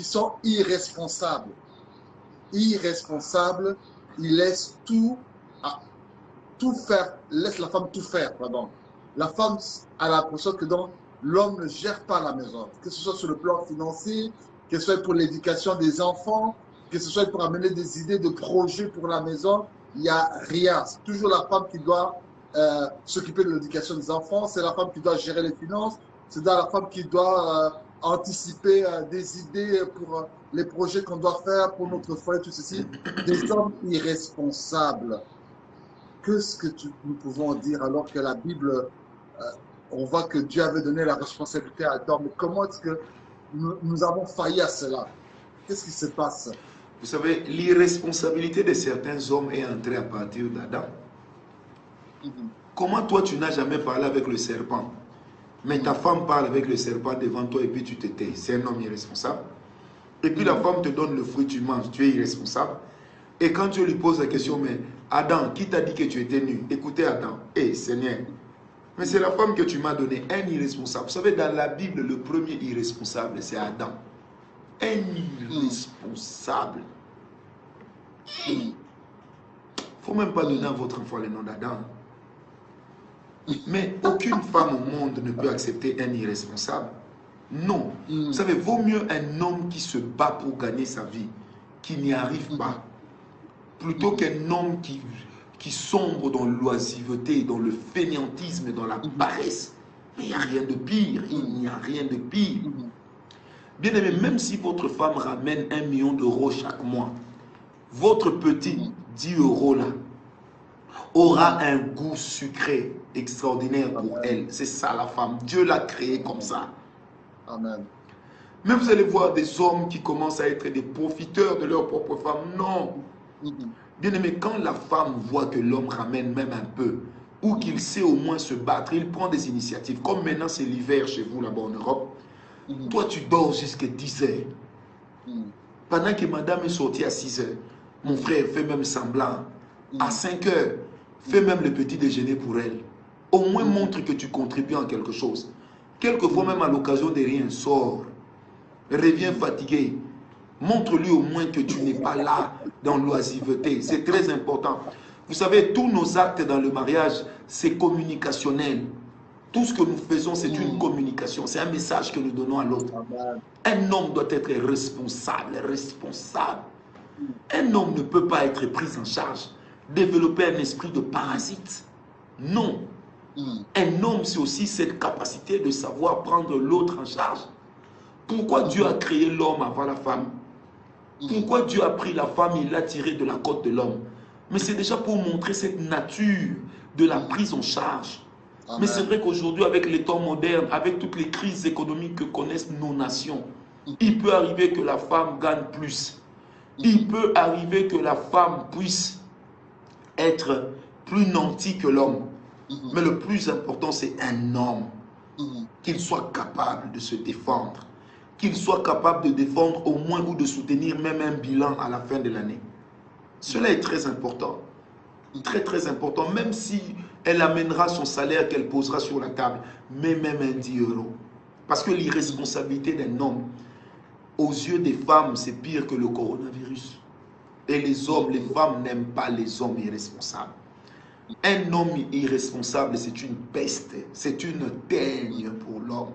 sont irresponsables. Irresponsables, ils laissent tout faire, laissent la femme tout faire, pardon. La femme a l'impression que l'homme ne gère pas la maison, que ce soit sur le plan financier, que ce soit pour l'éducation des enfants, que ce soit pour amener des idées de projets pour la maison, il n'y a rien. C'est toujours la femme qui doit s'occuper de l'éducation des enfants, c'est la femme qui doit gérer les finances, c'est la femme qui doit anticiper des idées pour les projets qu'on doit faire pour notre foyer, tout ceci. Des hommes irresponsables. Qu'est-ce que nous pouvons dire alors que la Bible, on voit que Dieu avait donné la responsabilité à Adam, mais comment est-ce que nous avons failli à cela? Qu'est-ce qui se passe? Vous savez, l'irresponsabilité de certains hommes est entrée à partir d'Adam. Comment toi, tu n'as jamais parlé avec le serpent, mais ta femme parle avec le serpent devant toi et puis tu te tais? C'est un homme irresponsable. Et puis la femme te donne le fruit, tu manges, tu es irresponsable. Et quand Dieu lui pose la question, mais Adam, qui t'a dit que tu étais nu? Écoutez Adam, hé Seigneur, mais c'est la femme que tu m'as donnée, un irresponsable. Vous savez, dans la Bible, le premier irresponsable, c'est Adam. Un irresponsable. Il ne faut même pas donner à votre enfant le nom d'Adam. Mais aucune femme au monde ne peut accepter un irresponsable. Non. Vous savez, vaut mieux un homme qui se bat pour gagner sa vie, qui n'y arrive pas, plutôt qu'un homme qui sombre dans l'oisiveté, dans le fainéantisme, dans la paresse. Mais il n'y a rien de pire. Il n'y a rien de pire. Bien aimé, même si votre femme ramène 1 million d'euros chaque mois, votre petit 10 euros là aura un goût sucré extraordinaire pour elle. C'est ça la femme. Dieu l'a créée comme ça. Amen. Mais vous allez voir des hommes qui commencent à être des profiteurs de leur propre femme. Non. Bien aimé, quand la femme voit que l'homme ramène même un peu, ou qu'il sait au moins se battre, il prend des initiatives. Comme maintenant c'est l'hiver chez vous là-bas en Europe, toi tu dors jusqu'à 10 heures. Pendant que madame est sortie à 6 heures, mon frère fait même semblant. À 5 heures, fais même le petit déjeuner pour elle. Au moins montre que tu contribues en quelque chose. Quelquefois même à l'occasion de rien, sors. Reviens fatigué. Montre-lui au moins que tu n'es pas là dans l'oisiveté. C'est très important. Vous savez, tous nos actes dans le mariage, c'est communicationnel. Tout ce que nous faisons, c'est une communication. C'est un message que nous donnons à l'autre. Un homme doit être responsable. Responsable. Un homme ne peut pas être pris en charge. Développer un esprit de parasite. Non. Un homme, c'est aussi cette capacité de savoir prendre l'autre en charge. Pourquoi Dieu a créé l'homme avant la femme? Pourquoi Dieu a pris la femme et l'a tirée de la côte de l'homme? Mais c'est déjà pour montrer cette nature de la prise en charge. Mais c'est vrai qu'aujourd'hui, avec les temps modernes, avec toutes les crises économiques que connaissent nos nations, il peut arriver que la femme gagne plus. Il peut arriver que la femme puisse être plus nantie que l'homme. Mais le plus important, c'est un homme. Qu'il soit capable de se défendre. Qu'il soit capable de défendre au moins ou de soutenir même un bilan à la fin de l'année. Cela est très important. Très, très important. Même si elle amènera son salaire qu'elle posera sur la table, mais même un 10 euros. Parce que l'irresponsabilité d'un homme, aux yeux des femmes, c'est pire que le coronavirus. Et les hommes, les femmes n'aiment pas les hommes irresponsables. Un homme irresponsable, c'est une peste, c'est une teigne pour l'homme.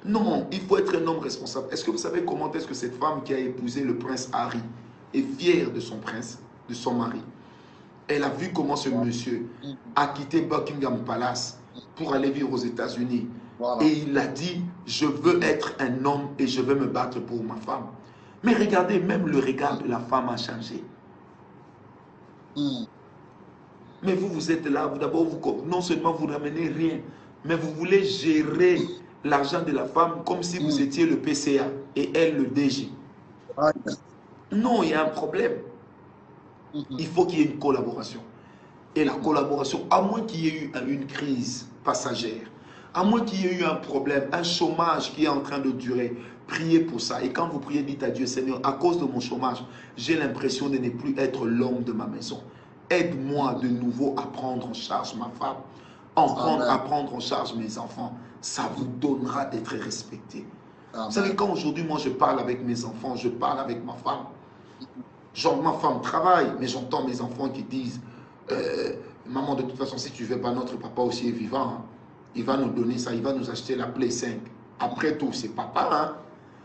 Non, il faut être un homme responsable. Est-ce que vous savez comment est-ce que cette femme qui a épousé le prince Harry est fière de son prince, de son mari? Elle a vu comment ce monsieur a quitté Buckingham Palace pour aller vivre aux États-Unis. Voilà. Et il a dit, je veux être un homme et je veux me battre pour ma femme. Mais regardez, même le regard de la femme a changé. Mais vous, vous êtes là, d'abord, non seulement vous n'amenez rien, mais vous voulez gérer l'argent de la femme comme si vous étiez le PCA et elle le DG. Non, il y a un problème. Il faut qu'il y ait une collaboration. Et la collaboration, à moins qu'il y ait eu une crise passagère, à moins qu'il y ait eu un problème, un chômage qui est en train de durer, priez pour ça. Et quand vous priez, dites à Dieu, Seigneur, à cause de mon chômage, j'ai l'impression de ne plus être l'homme de ma maison. Aide-moi de nouveau à prendre en charge ma femme, à prendre en charge mes enfants. Ça vous donnera d'être respecté. Vous savez, quand aujourd'hui, moi, je parle avec mes enfants, je parle avec ma femme, genre, ma femme travaille, mais j'entends mes enfants qui disent, maman, de toute façon, si tu ne veux pas, notre papa aussi est vivant. Hein. Il va nous donner ça, il va nous acheter la Play 5. Après tout, c'est papa. Hein.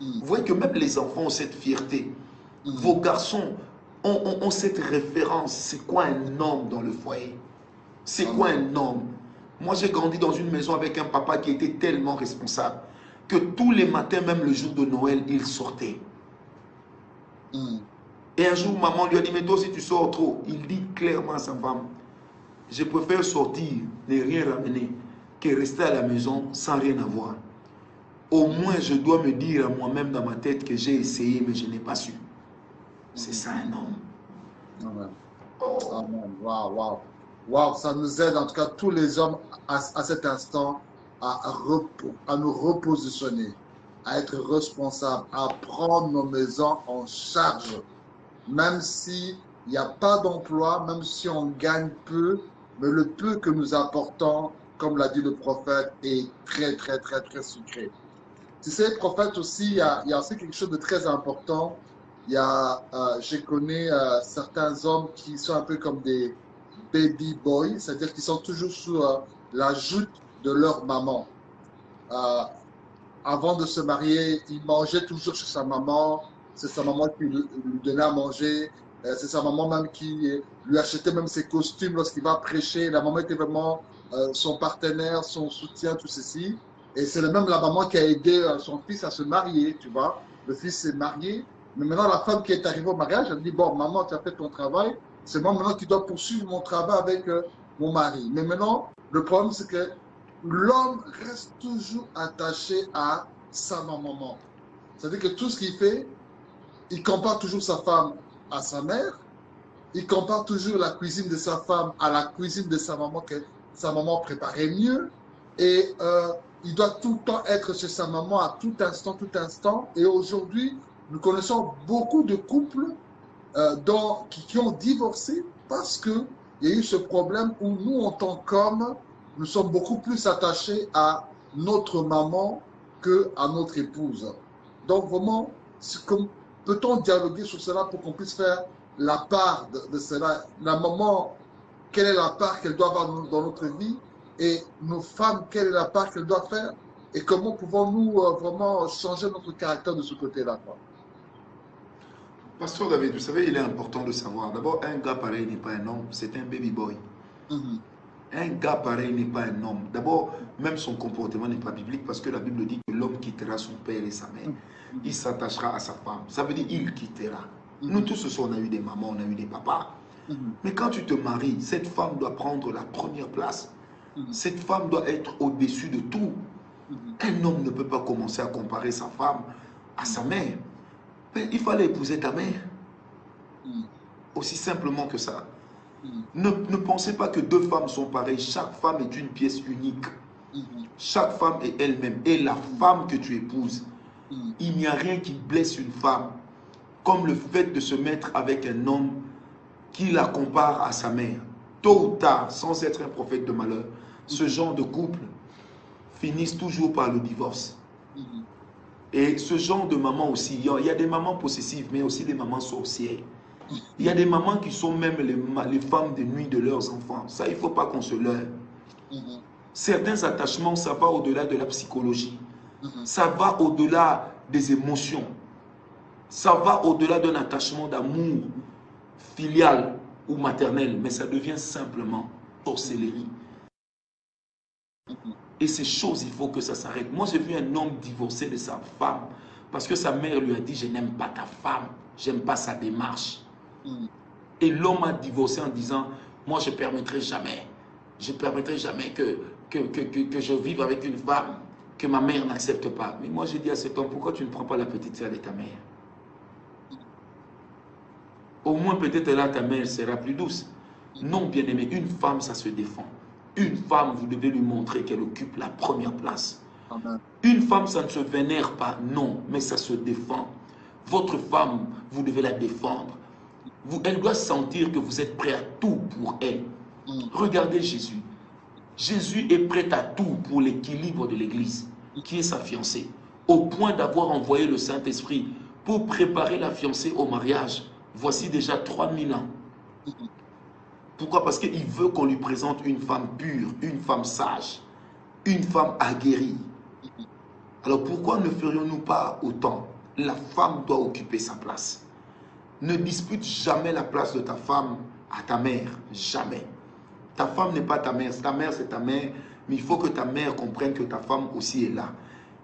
Vous voyez que même les enfants ont cette fierté. Vos garçons ont cette référence. C'est quoi un homme dans le foyer? C'est quoi un homme? Moi, j'ai grandi dans une maison avec un papa qui était tellement responsable que tous les matins, même le jour de Noël, il sortait. Et un jour, maman lui a dit, mais toi, si tu sors trop, il dit clairement à sa femme, je préfère sortir, ne rien ramener, que rester à la maison sans rien avoir. Au moins, je dois me dire à moi-même dans ma tête que j'ai essayé, mais je n'ai pas su. C'est ça un homme. Amen. Oh. Amen. Waouh, waouh. Waouh, ça nous aide, en tout cas, tous les hommes, à cet instant, à nous repositionner, à être responsables, à prendre nos maisons en charge. Même s'il n'y a pas d'emploi, même si on gagne peu, mais le peu que nous apportons, comme l'a dit le prophète, est très, très, très, très sucré. Tu sais, prophète aussi, il y a aussi quelque chose de très important. Je connais certains hommes qui sont un peu comme des baby boys, c'est-à-dire qu'ils sont toujours sous la joute de leur maman. Avant de se marier, il mangeait toujours chez sa maman. C'est sa maman qui lui donnait à manger. C'est sa maman même qui lui achetait même ses costumes lorsqu'il va prêcher. La maman était vraiment son partenaire, son soutien, tout ceci. Et c'est même la maman qui a aidé son fils à se marier, tu vois. Le fils s'est marié. Mais maintenant, la femme qui est arrivée au mariage, elle dit, bon, maman, tu as fait ton travail. C'est moi maintenant qui dois poursuivre mon travail avec mon mari. Mais maintenant, le problème, c'est que l'homme reste toujours attaché à sa maman. C'est-à-dire que tout ce qu'il fait, il compare toujours sa femme à sa mère. Il compare toujours la cuisine de sa femme à la cuisine de sa maman, que sa maman préparait mieux. Et il doit tout le temps être chez sa maman à tout instant, tout instant. Et aujourd'hui, nous connaissons beaucoup de couples qui ont divorcé parce qu'il y a eu ce problème où nous, en tant qu'hommes, nous sommes beaucoup plus attachés à notre maman qu'à notre épouse. Donc vraiment, peut-on dialoguer sur cela pour qu'on puisse faire la part de cela? La maman, quelle est la part qu'elle doit avoir dans notre vie? Et nos femmes, quelle est la part qu'elles doivent faire? Et comment pouvons-nous vraiment changer notre caractère de ce côté-là? Pasteur David, vous savez, il est important de savoir. D'abord, un gars pareil n'est pas un homme, c'est un baby boy. Un gars pareil n'est pas un homme. D'abord, même son comportement n'est pas biblique parce que la Bible dit que l'homme quittera son père et sa mère. Il s'attachera à sa femme. Ça veut dire il quittera. Nous tous, on a eu des mamans, on a eu des papas. Mais quand tu te maries, cette femme doit prendre la première place. Cette femme doit être au-dessus de tout. Un homme ne peut pas commencer à comparer sa femme à sa mère. Mais il fallait épouser ta mère. Aussi simplement que ça. Ne pensez pas que deux femmes sont pareilles. Chaque femme est une pièce unique. Chaque femme est elle-même. Et la femme que tu épouses, il n'y a rien qui blesse une femme comme le fait de se mettre avec un homme qui la compare à sa mère. Tôt ou tard, sans être un prophète de malheur, ce genre de couple finissent toujours par le divorce. Et ce genre de maman aussi, il y a des mamans possessives, mais aussi des mamans sorcières. Il y a des mamans qui sont même les femmes de nuit de leurs enfants. Ça, il ne faut pas qu'on se leurre. Certains attachements, ça va au-delà de la psychologie. Ça va au-delà des émotions. Ça va au-delà d'un attachement d'amour filial ou maternel, mais ça devient simplement sorcellerie. Et ces choses, il faut que ça s'arrête. Moi, j'ai vu un homme divorcer de sa femme parce que sa mère lui a dit « Je n'aime pas ta femme, j'aime pas sa démarche. » Et l'homme a divorcé en disant « Moi, je ne permettrai jamais que je vive avec une femme que ma mère n'accepte pas. » Mais moi, j'ai dit à cet homme « Pourquoi tu ne prends pas la petite sœur de ta mère? Au moins, peut-être là, ta mère sera plus douce. » Non, bien-aimé, une femme, ça se défend. Une femme, vous devez lui montrer qu'elle occupe la première place. Une femme, ça ne se vénère pas, non, mais ça se défend. Votre femme, vous devez la défendre. Elle doit sentir que vous êtes prêt à tout pour elle. Regardez Jésus. Jésus est prêt à tout pour l'équilibre de l'Église, qui est sa fiancée, au point d'avoir envoyé le Saint-Esprit pour préparer la fiancée au mariage. Voici déjà 3000 ans. Pourquoi? Parce qu'il veut qu'on lui présente une femme pure, une femme sage, une femme aguerrie. Alors pourquoi ne ferions-nous pas autant? La femme doit occuper sa place. Ne dispute jamais la place de ta femme à ta mère. Jamais. Ta femme n'est pas ta mère c'est ta mère, mais il faut que ta mère comprenne que ta femme aussi est là.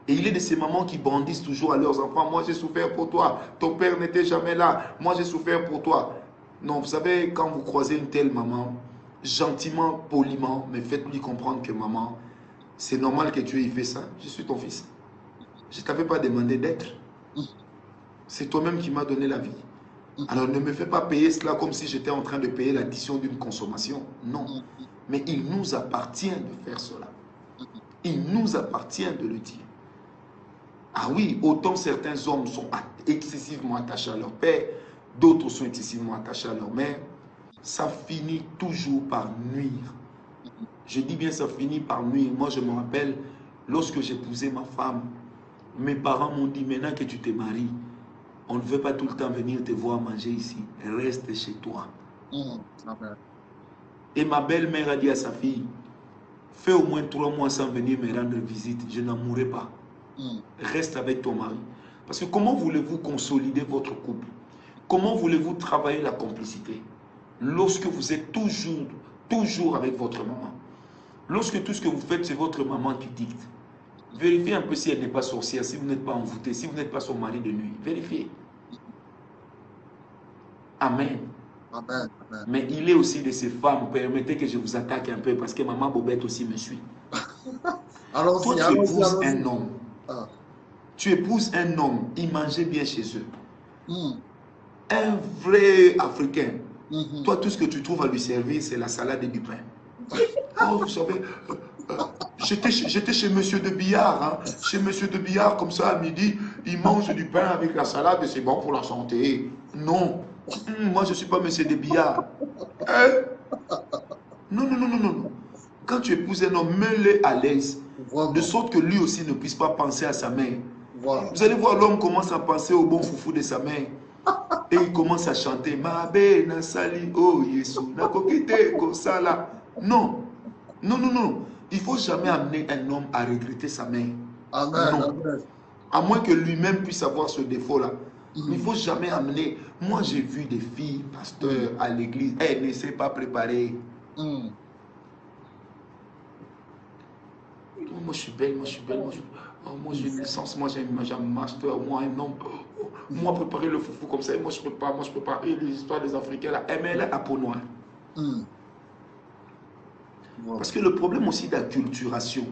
Et il est de ces mamans qui brandissent toujours à leurs enfants, moi j'ai souffert pour toi, ton père n'était jamais là, moi j'ai souffert pour toi. Non, vous savez, quand vous croisez une telle maman, gentiment, poliment, mais faites-lui comprendre que maman, c'est normal que tu aies fait ça. Je suis ton fils. Je ne t'avais pas demandé d'être. C'est toi-même qui m'as donné la vie. Alors ne me fais pas payer cela comme si j'étais en train de payer l'addition d'une consommation. Non. Mais il nous appartient de faire cela. Il nous appartient de le dire. Ah oui, autant certains hommes sont excessivement attachés à leur père, d'autres sont excessivement attachés à leur mère, ça finit toujours par nuire. Je dis bien ça finit par nuire. Moi je me rappelle, lorsque j'épousais ma femme, mes parents m'ont dit, maintenant que tu te maries, on ne veut pas tout le temps venir te voir manger ici, reste chez toi. Et ma belle-mère a dit à sa fille, fais au moins 3 mois sans venir me rendre visite, je n'en mourrai pas. Reste avec ton mari. Parce que comment voulez-vous consolider votre couple? Comment voulez-vous travailler la complicité lorsque vous êtes toujours avec votre maman? Lorsque tout ce que vous faites, c'est votre maman qui dicte. Vérifiez un peu si elle n'est pas sorcière, si vous n'êtes pas envoûté, si vous n'êtes pas son mari de nuit. Vérifiez. Amen. Amen. Mais il est aussi de ces femmes, permettez que je vous attaque un peu parce que maman Bobette aussi me suit. Alors, toi, tu épouses un homme. Tu épouses un homme, il mangeait bien chez eux. Un vrai Africain. Toi, tout ce que tu trouves à lui servir, c'est la salade et du pain. Oh, vous savez, j'étais chez Monsieur de Billard. Hein. Chez Monsieur de Billard, comme ça, à midi, il mange du pain avec la salade et c'est bon pour la santé. Non. Moi, je ne suis pas Monsieur de Billard. Hein? Non, non, non, non, non. Quand tu épouses un homme, mets-le à l'aise. De sorte que lui aussi ne puisse pas penser à sa mère. Voilà. Vous allez voir, l'homme commence à penser au bon foufou de sa mère. Et il commence à chanter Mabe Nasali, oh Yesu, Nakokite Kosala. Non, non, non, non. Il ne faut jamais amener un homme à regretter sa mère. Amen. Non. Amen. À moins que lui-même puisse avoir ce défaut-là. Mais il ne faut jamais amener. Moi, j'ai vu des filles, pasteurs, à l'église. Elles ne s'est pas préparées. Moi, je suis belle, moi, je suis belle. Moi, j'ai une licence, moi, j'ai un master, moi, un homme. Moi, préparer le foufou comme ça, moi, je ne peux pas. Moi, je peux pas. Et les histoires des Africains, là, mais elle a la peau noire. Parce que le problème aussi d'acculturation,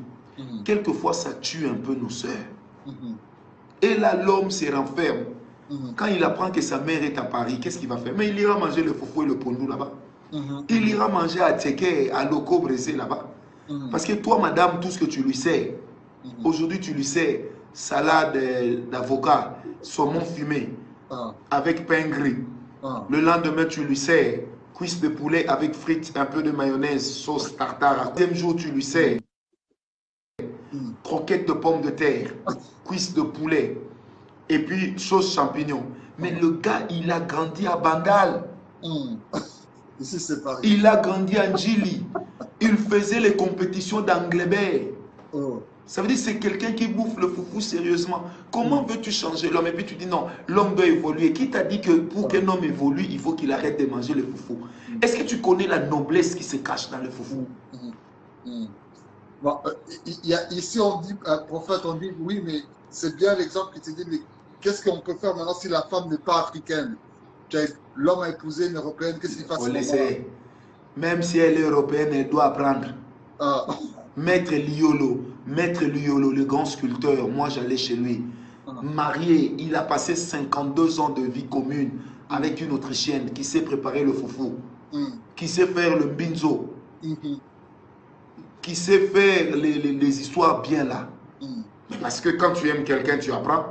quelquefois, ça tue un peu nos sœurs. Et là, l'homme se renferme. Quand il apprend que sa mère est à Paris, qu'est-ce qu'il va faire? Mais il ira manger le foufou et le pondou là-bas. Il ira manger à Tchèque, à Loco Brésil là-bas. Parce que toi, madame, tout ce que tu lui sais, aujourd'hui, tu lui sais salade d'avocat, saumon fumé, avec pain gris. Ah. Le lendemain, tu lui sers cuisse de poulet avec frites, un peu de mayonnaise, sauce tartare. Le deuxième jour, tu lui sers Mm. croquettes de pommes de terre, cuisse de poulet et puis sauce champignon. Mais Ah. le gars, il a grandi à Bandal. Mm. Ici, c'est Paris. Il a grandi à Njili. Il faisait les compétitions d'Anglebert. Oh. Ça veut dire que c'est quelqu'un qui bouffe le foufou sérieusement. Comment Mm. veux-tu changer l'homme? Et puis tu dis non, l'homme doit évoluer. Qui t'a dit que pour Ah. qu'un homme évolue, il faut qu'il arrête de manger le foufou? Mm. Est-ce que tu connais la noblesse qui se cache dans le foufou? Mm. Mm. Bon, ici, on dit, prophète, on dit, oui, mais c'est bien l'exemple qui te dit, mais qu'est-ce qu'on peut faire maintenant si la femme n'est pas africaine? L'homme a épousé une européenne, qu'est-ce qu'il fait à On ce le moment-là? sait. Même si elle est européenne, elle doit apprendre. Ah. Maître Liolo, le grand sculpteur, moi j'allais chez lui. Ah. Marié, il a passé 52 ans de vie commune avec une Autrichienne qui sait préparer le foufou, Mm. qui sait faire le binzo, Mhm. qui sait faire les histoires bien là. Mm. Parce que quand tu aimes quelqu'un, tu apprends.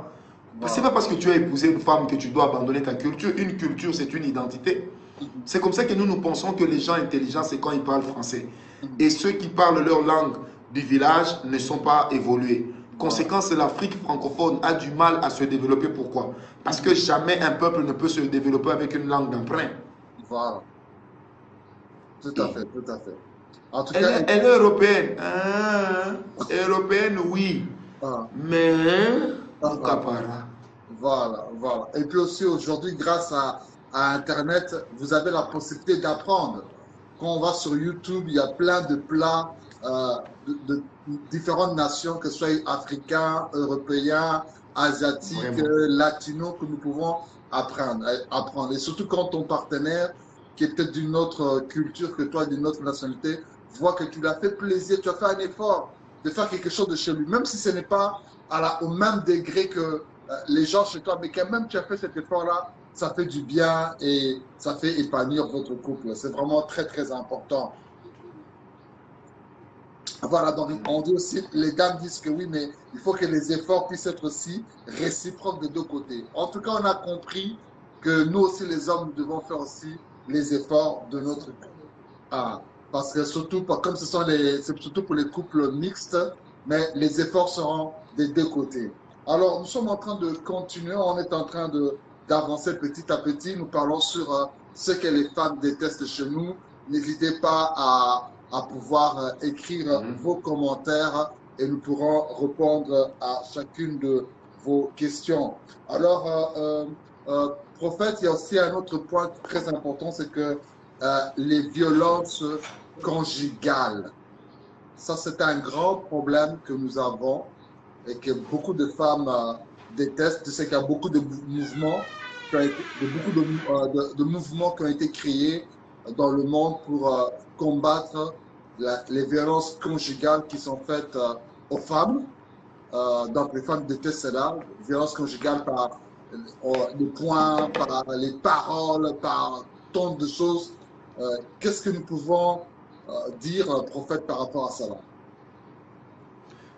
Voilà. C'est pas parce que tu as épousé une femme que tu dois abandonner ta culture. Une culture, c'est une identité. Mhm. C'est comme ça que nous pensons que les gens intelligents, c'est quand ils parlent français. Mhm. Et ceux qui parlent leur langue du village ne sont pas évolués. Voilà. Conséquence, l'Afrique francophone a du mal à se développer. Pourquoi? Parce que jamais un peuple ne peut se développer avec une langue d'emprunt. Voilà. Tout à fait, tout à fait. En tout Elle cas, est européenne. Ah, européenne, oui. ah, Mais, ah, au ah. capara. Voilà, voilà. Et puis aussi aujourd'hui, grâce à Internet, vous avez la possibilité d'apprendre. Quand on va sur YouTube, il y a plein de plats de différentes nations, que ce soit africains, européens, asiatiques, Vraiment. latinos, que nous pouvons apprendre. Et surtout quand ton partenaire, qui est peut-être d'une autre culture que toi, d'une autre nationalité, voit que tu lui as fait plaisir, tu as fait un effort de faire quelque chose de chez lui, même si ce n'est pas au même degré que les gens chez toi, mais quand même tu as fait cet effort-là, ça fait du bien et ça fait épanouir votre couple. C'est vraiment très, très important. Voilà, donc on dit aussi, les dames disent que oui, mais il faut que les efforts puissent être aussi réciproques des deux côtés. En tout cas, on a compris que nous aussi, les hommes, nous devons faire aussi les efforts de notre côté. Ah, parce que surtout, comme c'est surtout pour les couples mixtes, mais les efforts seront des deux côtés. Alors, nous sommes en train de continuer, on est en train d'avancer petit à petit. Nous parlons sur ce que les femmes détestent chez nous. N'hésitez pas à pouvoir écrire vos commentaires et nous pourrons répondre à chacune de vos questions. Alors, prophète, il y a aussi un autre point très important, c'est que les violences conjugales. Ça, c'est un grand problème que nous avons et que beaucoup de femmes détestent. Tu sais qu'il y a beaucoup de mouvements, de mouvements qui ont été créés dans le monde pour combattre les violences conjugales qui sont faites aux femmes. Donc, les femmes détestent cela, violences conjugales par les points, par les paroles, par tant de choses. Qu'est-ce que nous pouvons dire, prophète, par rapport à cela?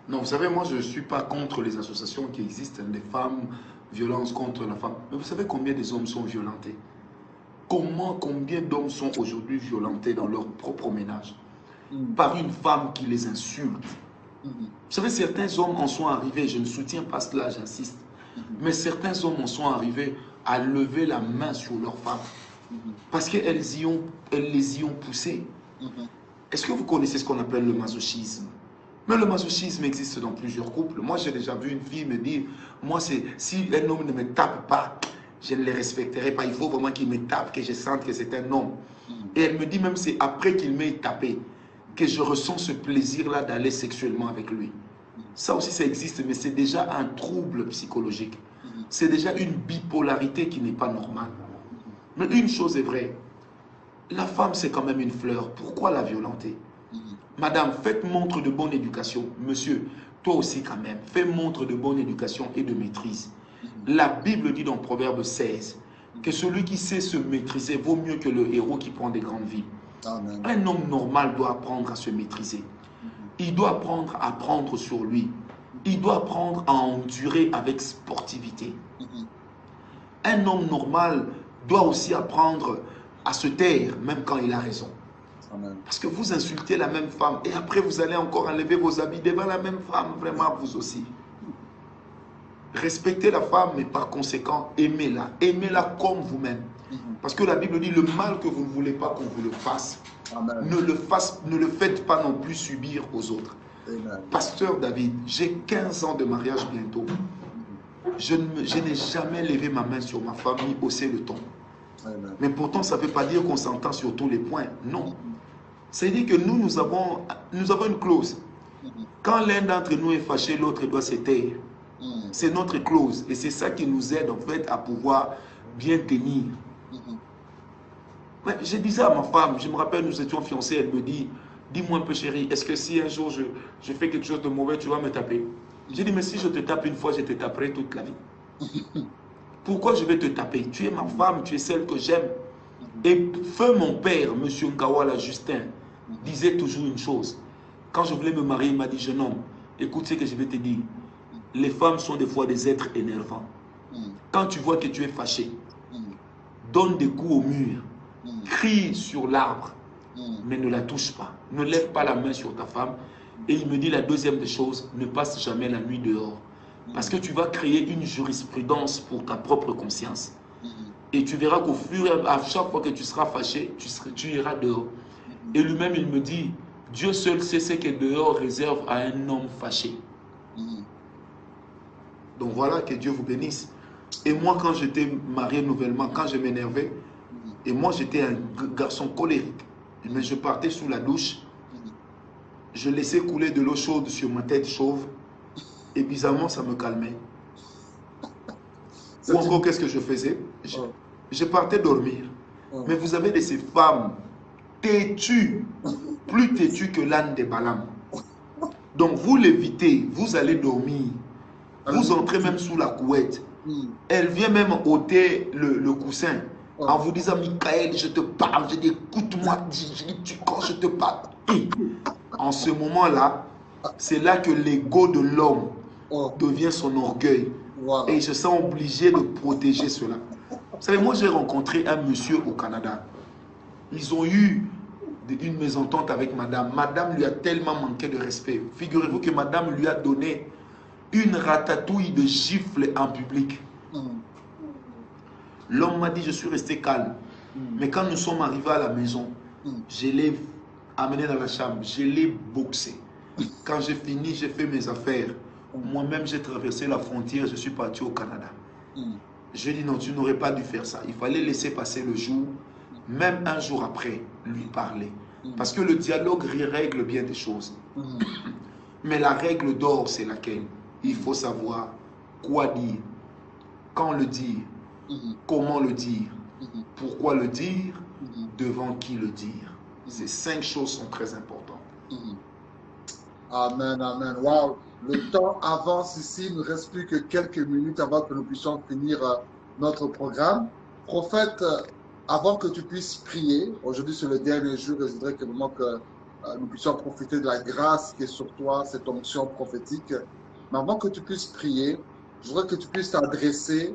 Non, vous savez, moi, je ne suis pas contre les associations qui existent, les femmes, violence contre la femme. Mais vous savez combien des hommes sont violentés? Combien d'hommes sont aujourd'hui violentés dans leur propre ménage par une femme qui les insulte? Vous savez, certains hommes en sont arrivés, je ne soutiens pas cela, j'insiste, mais certains hommes en sont arrivés à lever la main sur leurs femmes parce qu'elles les y ont poussées. Est-ce que vous connaissez ce qu'on appelle le masochisme? Mais le masochisme existe dans plusieurs couples. Moi, j'ai déjà vu une fille me dire, moi, si un homme ne me tape pas, je ne le respecterai pas. Il faut vraiment qu'il me tape, que je sente que c'est un homme. Et elle me dit même, c'est après qu'il m'ait tapé que je ressens ce plaisir-là d'aller sexuellement avec lui. Ça aussi, ça existe, mais c'est déjà un trouble psychologique. C'est déjà une bipolarité qui n'est pas normale. Mais une chose est vraie, la femme, c'est quand même une fleur. Pourquoi la violenter? Madame, faites montre de bonne éducation. Monsieur, toi aussi quand même, fais montre de bonne éducation et de maîtrise. La Bible dit dans Proverbe 16 que celui qui sait se maîtriser vaut mieux que le héros qui prend des grandes vies. Amen. Un homme normal doit apprendre à se maîtriser. Il doit apprendre à prendre sur lui. Il doit apprendre à endurer avec sportivité. Un homme normal doit aussi apprendre à se taire, même quand il a raison. Amen. Parce que vous insultez la même femme et après vous allez encore enlever vos habits devant la même femme, vraiment vous aussi. Respectez la femme, mais par conséquent, aimez-la. Aimez-la comme vous-même. Parce que la Bible dit, le mal que vous ne voulez pas qu'on vous le fasse, ne le faites pas non plus subir aux autres. Amen. Pasteur David, j'ai 15 ans de mariage bientôt. Je n'ai jamais levé ma main sur ma femme ni haussé le ton. Amen. Mais pourtant, ça ne veut pas dire qu'on s'entend sur tous les points. Non. C'est-à-dire que nous avons une clause. Quand l'un d'entre nous est fâché, l'autre doit se taire. C'est notre clause. Et c'est ça qui nous aide en fait à pouvoir bien tenir. Mais je disais à ma femme, je me rappelle, nous étions fiancés, elle me dit, dis-moi un peu chérie, est-ce que si un jour je fais quelque chose de mauvais, tu vas me taper? J'ai dit, mais si je te tape une fois, je te taperai toute la vie. Pourquoi je vais te taper? Tu es ma femme, tu es celle que j'aime. Et feu mon père, M. Nkawala Justin, disait toujours une chose. Quand je voulais me marier, il m'a dit, jeune homme, écoute ce que je vais te dire. Les femmes sont des fois des êtres énervants. Quand tu vois que tu es fâché, donne des coups au mur, crie sur l'arbre, mais ne la touche pas. Ne lève pas la main sur ta femme. Et il me dit la deuxième des choses, ne passe jamais la nuit dehors. Parce que tu vas créer une jurisprudence pour ta propre conscience. Et tu verras qu'au fur et à chaque fois que tu seras fâché, tu iras dehors. Et lui-même, il me dit, Dieu seul sait ce que dehors réserve à un homme fâché. Donc voilà, que Dieu vous bénisse. Et moi, quand j'étais marié nouvellement, quand je m'énervais, et moi j'étais un garçon colérique, mais je partais sous la douche, je laissais couler de l'eau chaude sur ma tête chauve, et bizarrement ça me calmait. Ou encore, qu'est-ce que je faisais? Je partais dormir. Mais vous avez de ces femmes têtues, plus têtues que l'âne de Balaam. Donc vous l'évitez, vous allez dormir. Vous entrez même sous la couette. Elle vient même ôter le coussin en vous disant, Michael, je te parle, je dis, écoute-moi, quand je te parle. En ce moment-là, c'est là que l'ego de l'homme devient son orgueil. Et il se sent obligé de protéger cela. Vous savez, moi j'ai rencontré un monsieur au Canada. Ils ont eu une mésentente avec madame. Madame lui a tellement manqué de respect. Figurez-vous que madame lui a donné une ratatouille de gifles en public. L'homme m'a dit, je suis resté calme. Mais quand nous sommes arrivés à la maison, je l'ai amené dans la chambre, je l'ai boxé. Quand j'ai fini, j'ai fait mes affaires. Moi-même, j'ai traversé la frontière, je suis parti au Canada. Je lui ai dit, non, tu n'aurais pas dû faire ça. Il fallait laisser passer le jour, même un jour après, lui parler. Parce que le dialogue règle bien des choses. Mais la règle d'or, c'est laquelle? Il faut savoir quoi dire, quand le dire, comment le dire, pourquoi le dire, devant qui le dire. Ces 5 choses sont très importantes. Amen, amen. Wow. Le temps avance ici. Il ne reste plus que quelques minutes avant que nous puissions finir notre programme. Prophète, avant que tu puisses prier, aujourd'hui c'est le dernier jour et je voudrais que, vraiment que nous puissions profiter de la grâce qui est sur toi, cette onction prophétique. Mais avant que tu puisses prier, je voudrais que tu puisses t'adresser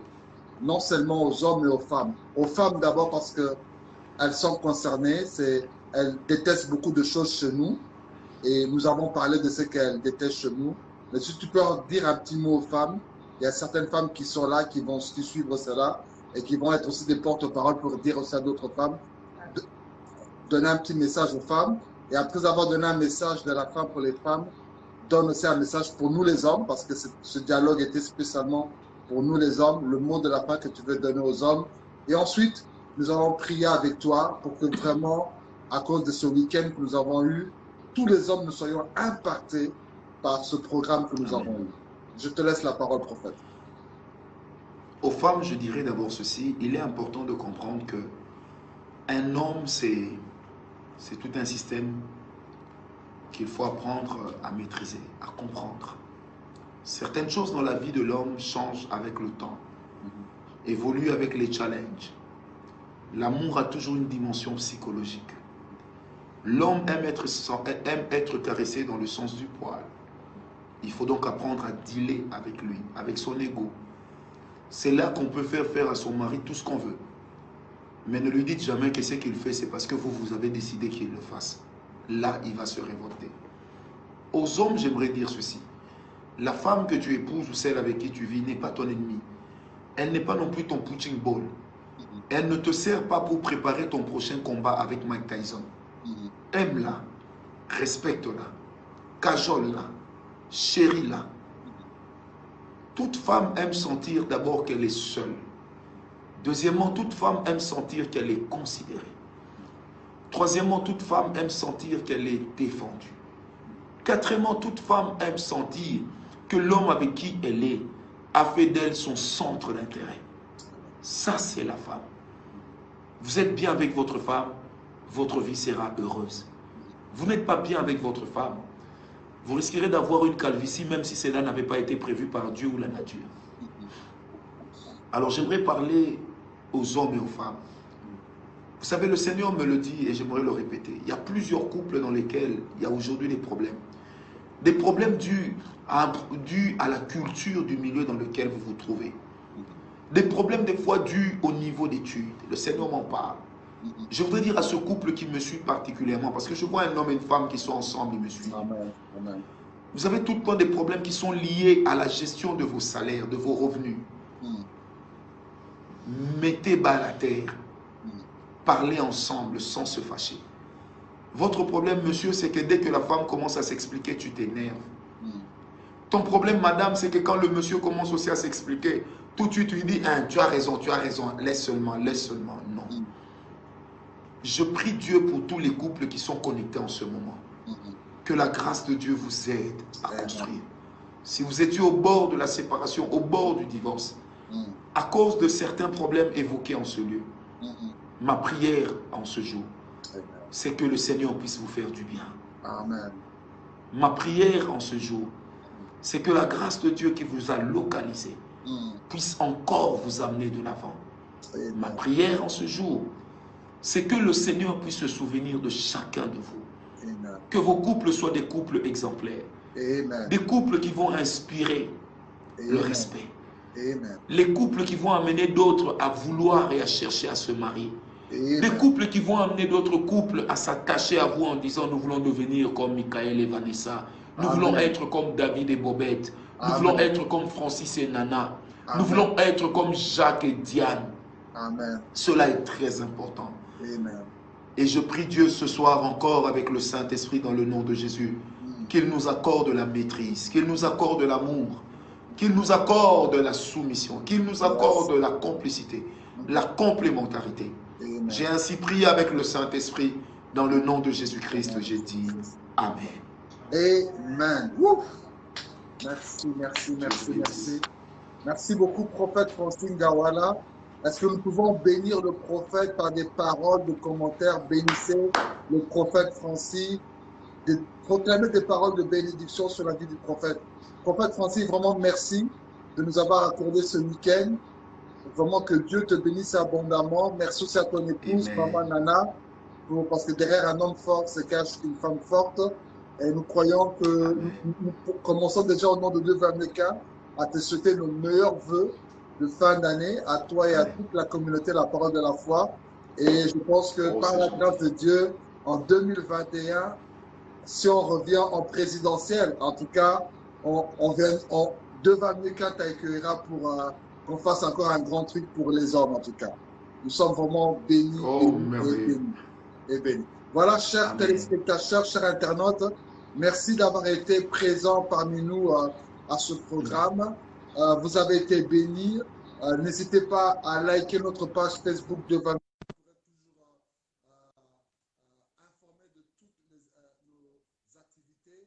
non seulement aux hommes mais aux femmes. Aux femmes d'abord parce qu'elles sont concernées, elles détestent beaucoup de choses chez nous et nous avons parlé de ce qu'elles détestent chez nous. Mais si tu peux dire un petit mot aux femmes, il y a certaines femmes qui sont là, qui vont suivre cela et qui vont être aussi des porte-paroles pour dire aussi à d'autres femmes, donner un petit message aux femmes. Et après avoir donné un message de la femme pour les femmes, donne aussi un message pour nous les hommes, parce que ce dialogue était spécialement pour nous les hommes, le mot de la fin que tu veux donner aux hommes. Et ensuite, nous allons prier avec toi pour que vraiment, à cause de ce week-end que nous avons eu, tous les hommes nous soyons impactés par ce programme que nous avons eu. Je te laisse la parole, prophète. Aux femmes, je dirais d'abord ceci, il est important de comprendre que un homme, c'est tout un système qu'il faut apprendre à maîtriser, à comprendre. Certaines choses dans la vie de l'homme changent avec le temps, évoluent avec les challenges. L'amour a toujours une dimension psychologique. L'homme aime être caressé dans le sens du poil. Il faut donc apprendre à dealer avec lui, avec son ego. C'est là qu'on peut faire à son mari tout ce qu'on veut. Mais ne lui dites jamais que ce qu'il fait, c'est parce que vous avez décidé qu'il le fasse. Là, il va se révolter. Aux hommes, j'aimerais dire ceci. La femme que tu épouses ou celle avec qui tu vis n'est pas ton ennemi. Elle n'est pas non plus ton punching ball. Elle ne te sert pas pour préparer ton prochain combat avec Mike Tyson. Aime-la, respecte-la, cajole-la, chéris-la. Toute femme aime sentir d'abord qu'elle est seule. Deuxièmement, toute femme aime sentir qu'elle est considérée. Troisièmement, toute femme aime sentir qu'elle est défendue. Quatrièmement, toute femme aime sentir que l'homme avec qui elle est a fait d'elle son centre d'intérêt. Ça, c'est la femme. Vous êtes bien avec votre femme, votre vie sera heureuse. Vous n'êtes pas bien avec votre femme, vous risquerez d'avoir une calvitie même si cela n'avait pas été prévu par Dieu ou la nature. Alors j'aimerais parler aux hommes et aux femmes. Vous savez, le Seigneur me le dit et j'aimerais le répéter. Il y a plusieurs couples dans lesquels il y a aujourd'hui des problèmes. Des problèmes dus à la culture du milieu dans lequel vous vous trouvez. Des problèmes des fois dus au niveau d'études. Le Seigneur m'en parle. Je voudrais dire à ce couple qui me suit particulièrement, parce que je vois un homme et une femme qui sont ensemble, ils me suivent. Amen. Amen. Vous avez tout le temps des problèmes qui sont liés à la gestion de vos salaires, de vos revenus. Mettez bas la terre. Parlez ensemble sans se fâcher. Votre problème, monsieur, c'est que dès que la femme commence à s'expliquer, tu t'énerves. Ton problème, madame, c'est que quand le monsieur commence aussi à s'expliquer, tout de suite, tu lui dis, hein, tu as raison, laisse seulement, non. Je prie Dieu pour tous les couples qui sont connectés en ce moment. Que la grâce de Dieu vous aide à construire. Si vous étiez au bord de la séparation, au bord du divorce, à cause de certains problèmes évoqués en ce lieu, ma prière en ce jour, c'est que le Seigneur puisse vous faire du bien. Amen. Ma prière en ce jour, c'est que la grâce de Dieu qui vous a localisé puisse encore vous amener de l'avant. Ma prière en ce jour, c'est que le Seigneur puisse se souvenir de chacun de vous. Amen. Que vos couples soient des couples exemplaires. Amen. Des couples qui vont inspirer le respect. Amen. Les couples qui vont amener d'autres à vouloir et à chercher à se marier. Amen. Des couples qui vont amener d'autres couples à s'attacher à vous en disant nous voulons devenir comme Michael et Vanessa. Nous Amen. voulons être comme David et Bobette. Nous Amen. voulons être comme Francis et Nana. Amen. Nous voulons être comme Jacques et Diane. Amen. Cela est très important. Amen. Et je prie Dieu ce soir encore avec le Saint-Esprit dans le nom de Jésus, qu'il nous accorde la maîtrise, qu'il nous accorde l'amour, qu'il nous accorde la soumission, qu'il nous accorde la complicité, la complémentarité. J'ai ainsi prié avec le Saint-Esprit dans le nom de Jésus-Christ. J'ai dit Amen. Amen. Ouf. Merci, merci, merci, merci. Merci beaucoup, prophète Francine Gawala. Est-ce que nous pouvons bénir le prophète par des paroles, de commentaires? Bénissez le prophète Francis, proclamer des paroles de bénédiction sur la vie du prophète. Prophète Francis, vraiment merci de nous avoir accordé ce week-end. Vraiment que Dieu te bénisse abondamment. Merci aussi à ton épouse, Amen. Maman Nana, parce que derrière un homme fort se cache une femme forte. Et nous croyons que nous commençons déjà au nom de Dieu Vameka à te souhaiter nos meilleurs vœux de fin d'année à toi et à toute la communauté La Parole de la Foi. Et je pense que par la grâce de Dieu, en 2021, si on revient en présidentielle, en tout cas, de Vameka t'accueillera pour qu'on fasse encore un grand truc pour les hommes, en tout cas. Nous sommes vraiment bénis, et bénis. Voilà, chers téléspectateurs, chers internautes, merci d'avoir été présents parmi nous à ce programme. Vous avez été bénis. N'hésitez pas à liker notre page Facebook de Vameka. Vous pourrez toujours informer de toutes nos activités.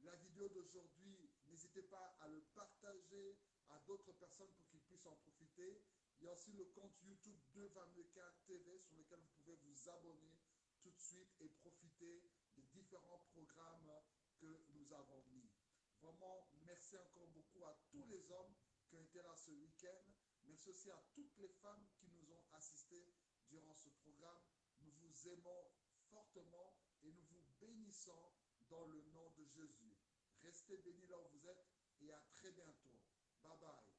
La vidéo d'aujourd'hui, n'hésitez pas à le partager à d'autres personnes pour qu'ils puissent en profiter. Il y a aussi le compte YouTube de Vameka TV sur lequel vous pouvez vous abonner tout de suite et profiter des différents programmes que nous avons mis. Vraiment, merci encore beaucoup à tous les hommes qui ont été là ce week-end. Merci aussi à toutes les femmes qui nous ont assistés durant ce programme. Nous vous aimons fortement et nous vous bénissons dans le nom de Jésus. Restez bénis là où vous êtes et à très bientôt. Bye bye.